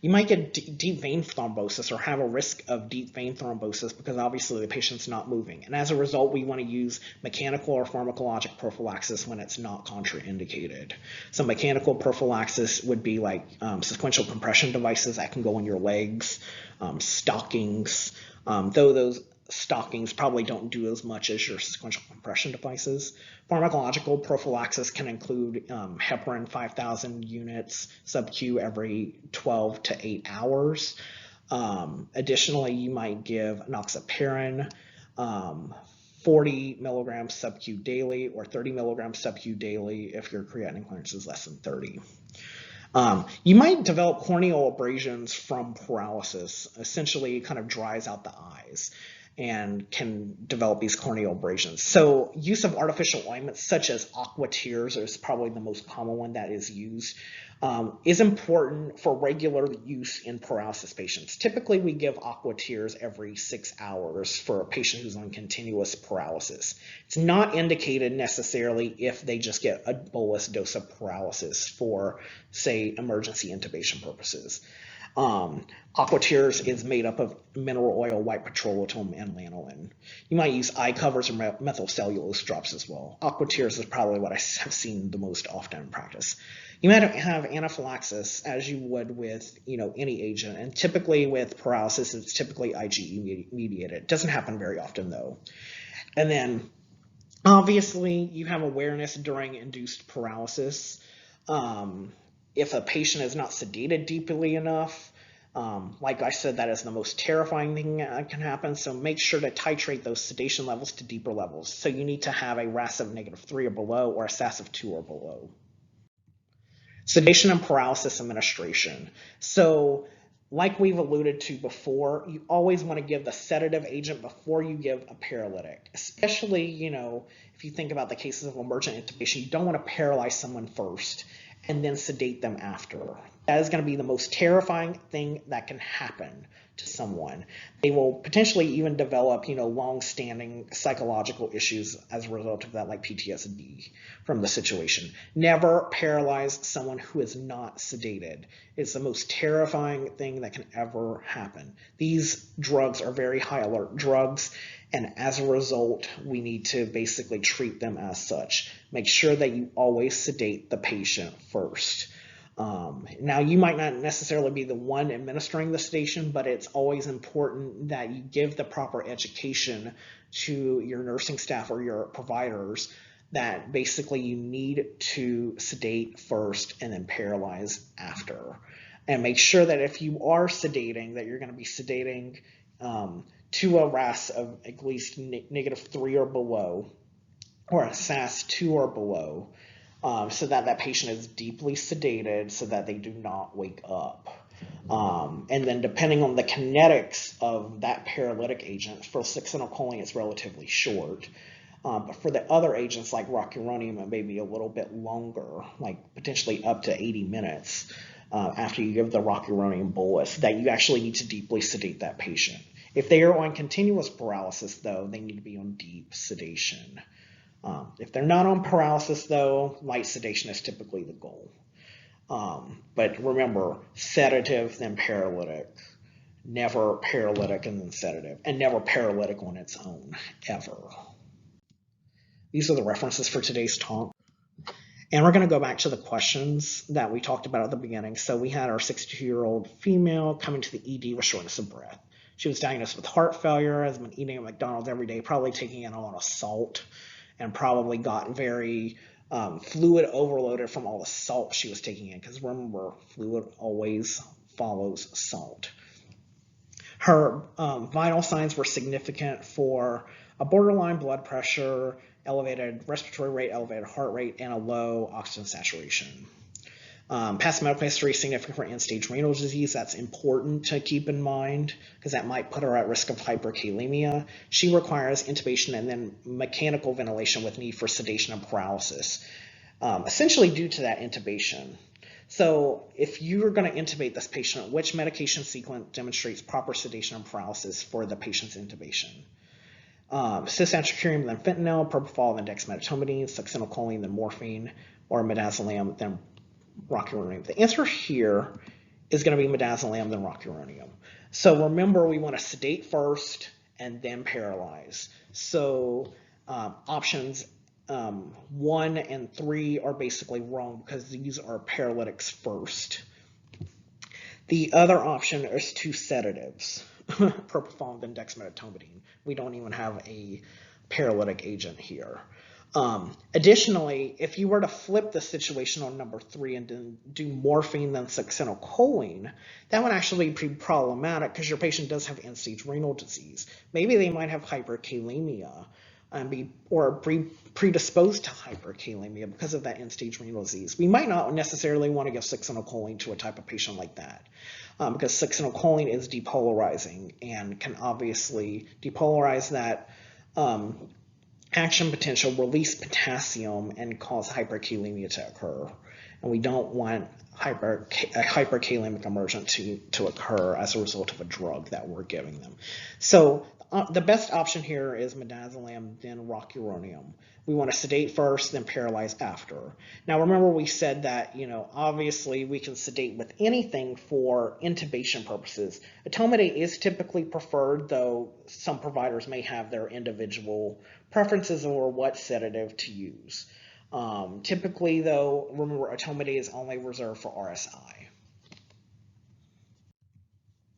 You might get deep vein thrombosis or have a risk of deep vein thrombosis because obviously the patient's not moving. And as a result, we want to use mechanical or pharmacologic prophylaxis when it's not contraindicated. So mechanical prophylaxis would be like sequential compression devices that can go in your legs, stockings, though those stockings probably don't do as much as your sequential compression devices. Pharmacological prophylaxis can include heparin 5,000 units sub-Q every 12 to 8 hours. Additionally, you might give enoxaparin 40 milligrams sub-Q daily or 30 milligrams sub-Q daily if your creatinine clearance is less than 30. You might develop corneal abrasions from paralysis. Essentially, it kind of dries out the eyes and can develop these corneal abrasions. So use of artificial ointments such as aqua tears is probably the most common one that is used, is important for regular use in paralysis patients. Typically, we give aqua tears every 6 hours for a patient who's on continuous paralysis. It's not indicated necessarily if they just get a bolus dose of paralysis for, say, emergency intubation purposes. Aqua tears is made up of mineral oil, white petrolatum, and lanolin. You might use eye covers or methylcellulose drops as well. Aqua tears is probably what I have seen the most often in practice. You might have anaphylaxis as you would with any agent, and typically with paralysis, it's typically IgE mediated. It doesn't happen very often though. And then obviously you have awareness during induced paralysis. If a patient is not sedated deeply enough, like I said, that is the most terrifying thing that can happen. So make sure to titrate those sedation levels to deeper levels. So you need to have a RASS of -3 or below or a SAS of 2 or below. Sedation and paralysis administration. So like we've alluded to before, you always want to give the sedative agent before you give a paralytic, especially, if you think about the cases of emergent intubation, you don't want to paralyze someone first and then sedate them after. That is going to be the most terrifying thing that can happen to someone. They will potentially even develop, long-standing psychological issues as a result of that, like PTSD from the situation. Never paralyze someone who is not sedated. It's the most terrifying thing that can ever happen. These drugs are very high alert drugs, and as a result, we need to basically treat them as such. Make sure that you always sedate the patient first. Now, you might not necessarily be the one administering the sedation, but it's always important that you give the proper education to your nursing staff or your providers that basically you need to sedate first and then paralyze after. And make sure that if you are sedating, that you're going to be sedating to a RASS of at least -3 or below, or a SAS 2 or below, so that that patient is deeply sedated so that they do not wake up. And then depending on the kinetics of that paralytic agent, for succinylcholine it's relatively short. But for the other agents like rocuronium, it may be a little bit longer, like potentially up to 80 minutes after you give the rocuronium bolus, that you actually need to deeply sedate that patient. If they are on continuous paralysis, though, they need to be on deep sedation. If they're not on paralysis, though, light sedation is typically the goal. But remember, sedative, then paralytic. Never paralytic and then sedative. And never paralytic on its own, ever. These are the references for today's talk. And we're going to go back to the questions that we talked about at the beginning. So we had our 62-year-old female coming to the ED with shortness of breath. She was diagnosed with heart failure, has been eating at McDonald's every day, probably taking in a lot of salt, and probably got very fluid overloaded from all the salt she was taking in, because remember, fluid always follows salt. Her vital signs were significant for a borderline blood pressure, elevated respiratory rate, elevated heart rate, and a low oxygen saturation. Past medical history significant for end-stage renal disease. That's important to keep in mind because that might put her at risk of hyperkalemia. She requires intubation and then mechanical ventilation with need for sedation and paralysis, essentially due to that intubation. So if you're going to intubate this patient, which medication sequence demonstrates proper sedation and paralysis for the patient's intubation? Cisatracurium, then fentanyl, propofol, then dexmedetomidine, succinylcholine, then morphine, or midazolam, then rocuronium. The answer here is going to be midazolam, then rocuronium. So remember, we want to sedate first and then paralyze. So options 1 and 3 are basically wrong because these are paralytics first. The other option is 2 sedatives, propofol and dexmedetomidine. We don't even have a paralytic agent here. Additionally, if you were to flip the situation on number 3 and then do morphine then succinylcholine, that would actually be problematic because your patient does have end-stage renal disease. Maybe they might have hyperkalemia or be predisposed to hyperkalemia because of that end-stage renal disease. We might not necessarily want to give succinylcholine to a type of patient like that because succinylcholine is depolarizing and can obviously depolarize that action potential, release potassium, and cause hyperkalemia to occur. And we don't want a hyperkalemic emergent to occur as a result of a drug that we're giving them. So the best option here is midazolam, then rocuronium. We want to sedate first, then paralyze after. Now remember, we said that, obviously we can sedate with anything for intubation purposes. Etomidate is typically preferred, though some providers may have their individual preferences over what sedative to use. Typically, though, remember, etomidate is only reserved for RSI.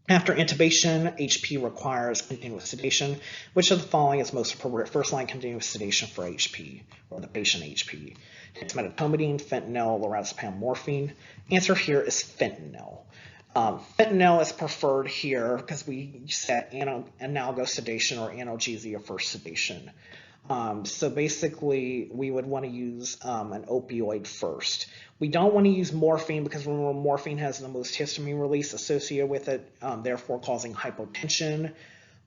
After intubation, HP requires continuous sedation. Which of the following is most appropriate first-line continuous sedation for HP, or the patient HP? Dexmedetomidine, fentanyl, lorazepam, morphine. Answer here is fentanyl. Fentanyl is preferred here because we set analogous sedation or analgesia for sedation. So basically, we would want to use an opioid first. We don't want to use morphine because remember, morphine has the most histamine release associated with it, therefore causing hypotension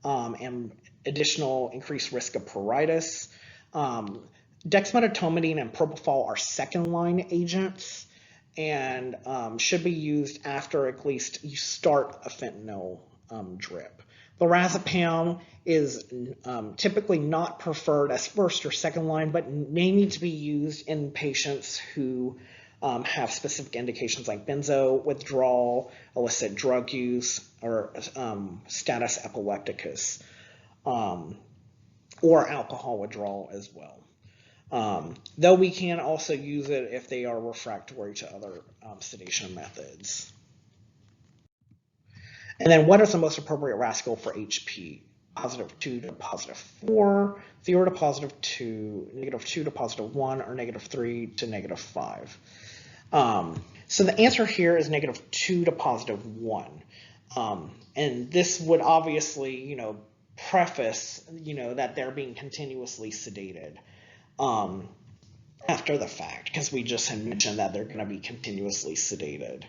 and additional increased risk of pruritus. Dexmedetomidine and propofol are second-line agents and should be used after at least you start a fentanyl drip. Lorazepam is typically not preferred as first or second line, but may need to be used in patients who have specific indications like benzo withdrawal, illicit drug use, or status epilepticus, or alcohol withdrawal as well. Though we can also use it if they are refractory to other sedation methods. And then what is the most appropriate RASCAL for HP? +2 to +4, 0 to +2, -2 to +1, or -3 to -5. So the answer here is -2 to +1. And this would obviously, preface, that they're being continuously sedated after the fact, because we just had mentioned that they're going to be continuously sedated.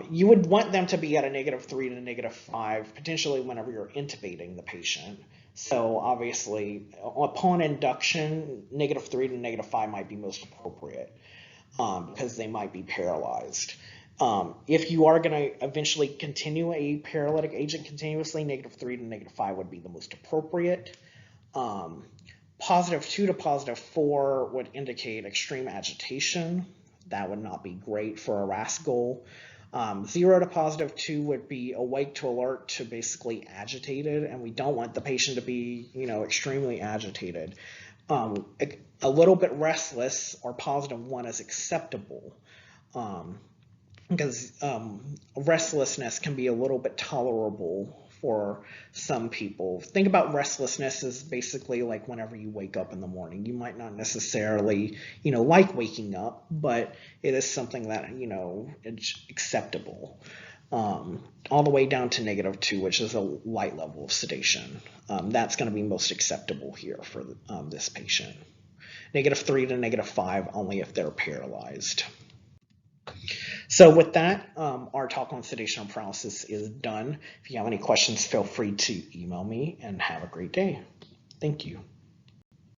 You would want them to be at a -3 to -5, potentially whenever you're intubating the patient. So obviously, upon induction, -3 to -5 might be most appropriate because they might be paralyzed. If you are going to eventually continue a paralytic agent continuously, -3 to -5 would be the most appropriate. +2 to +4 would indicate extreme agitation. That would not be great for a RAS goal. 0 to +2 would be awake to alert to basically agitated, and we don't want the patient to be, extremely agitated. A little bit restless or +1 is acceptable. Because restlessness can be a little bit tolerable for some people. Think about restlessness as basically like whenever you wake up in the morning. You might not necessarily, like waking up, but it is something that, it's acceptable. All the way down to -2, which is a light level of sedation. That's going to be most acceptable here for this patient. -3 to -5 only if they're paralyzed. So with that, our talk on sedation and paralysis is done. If you have any questions, feel free to email me, and have a great day. Thank you.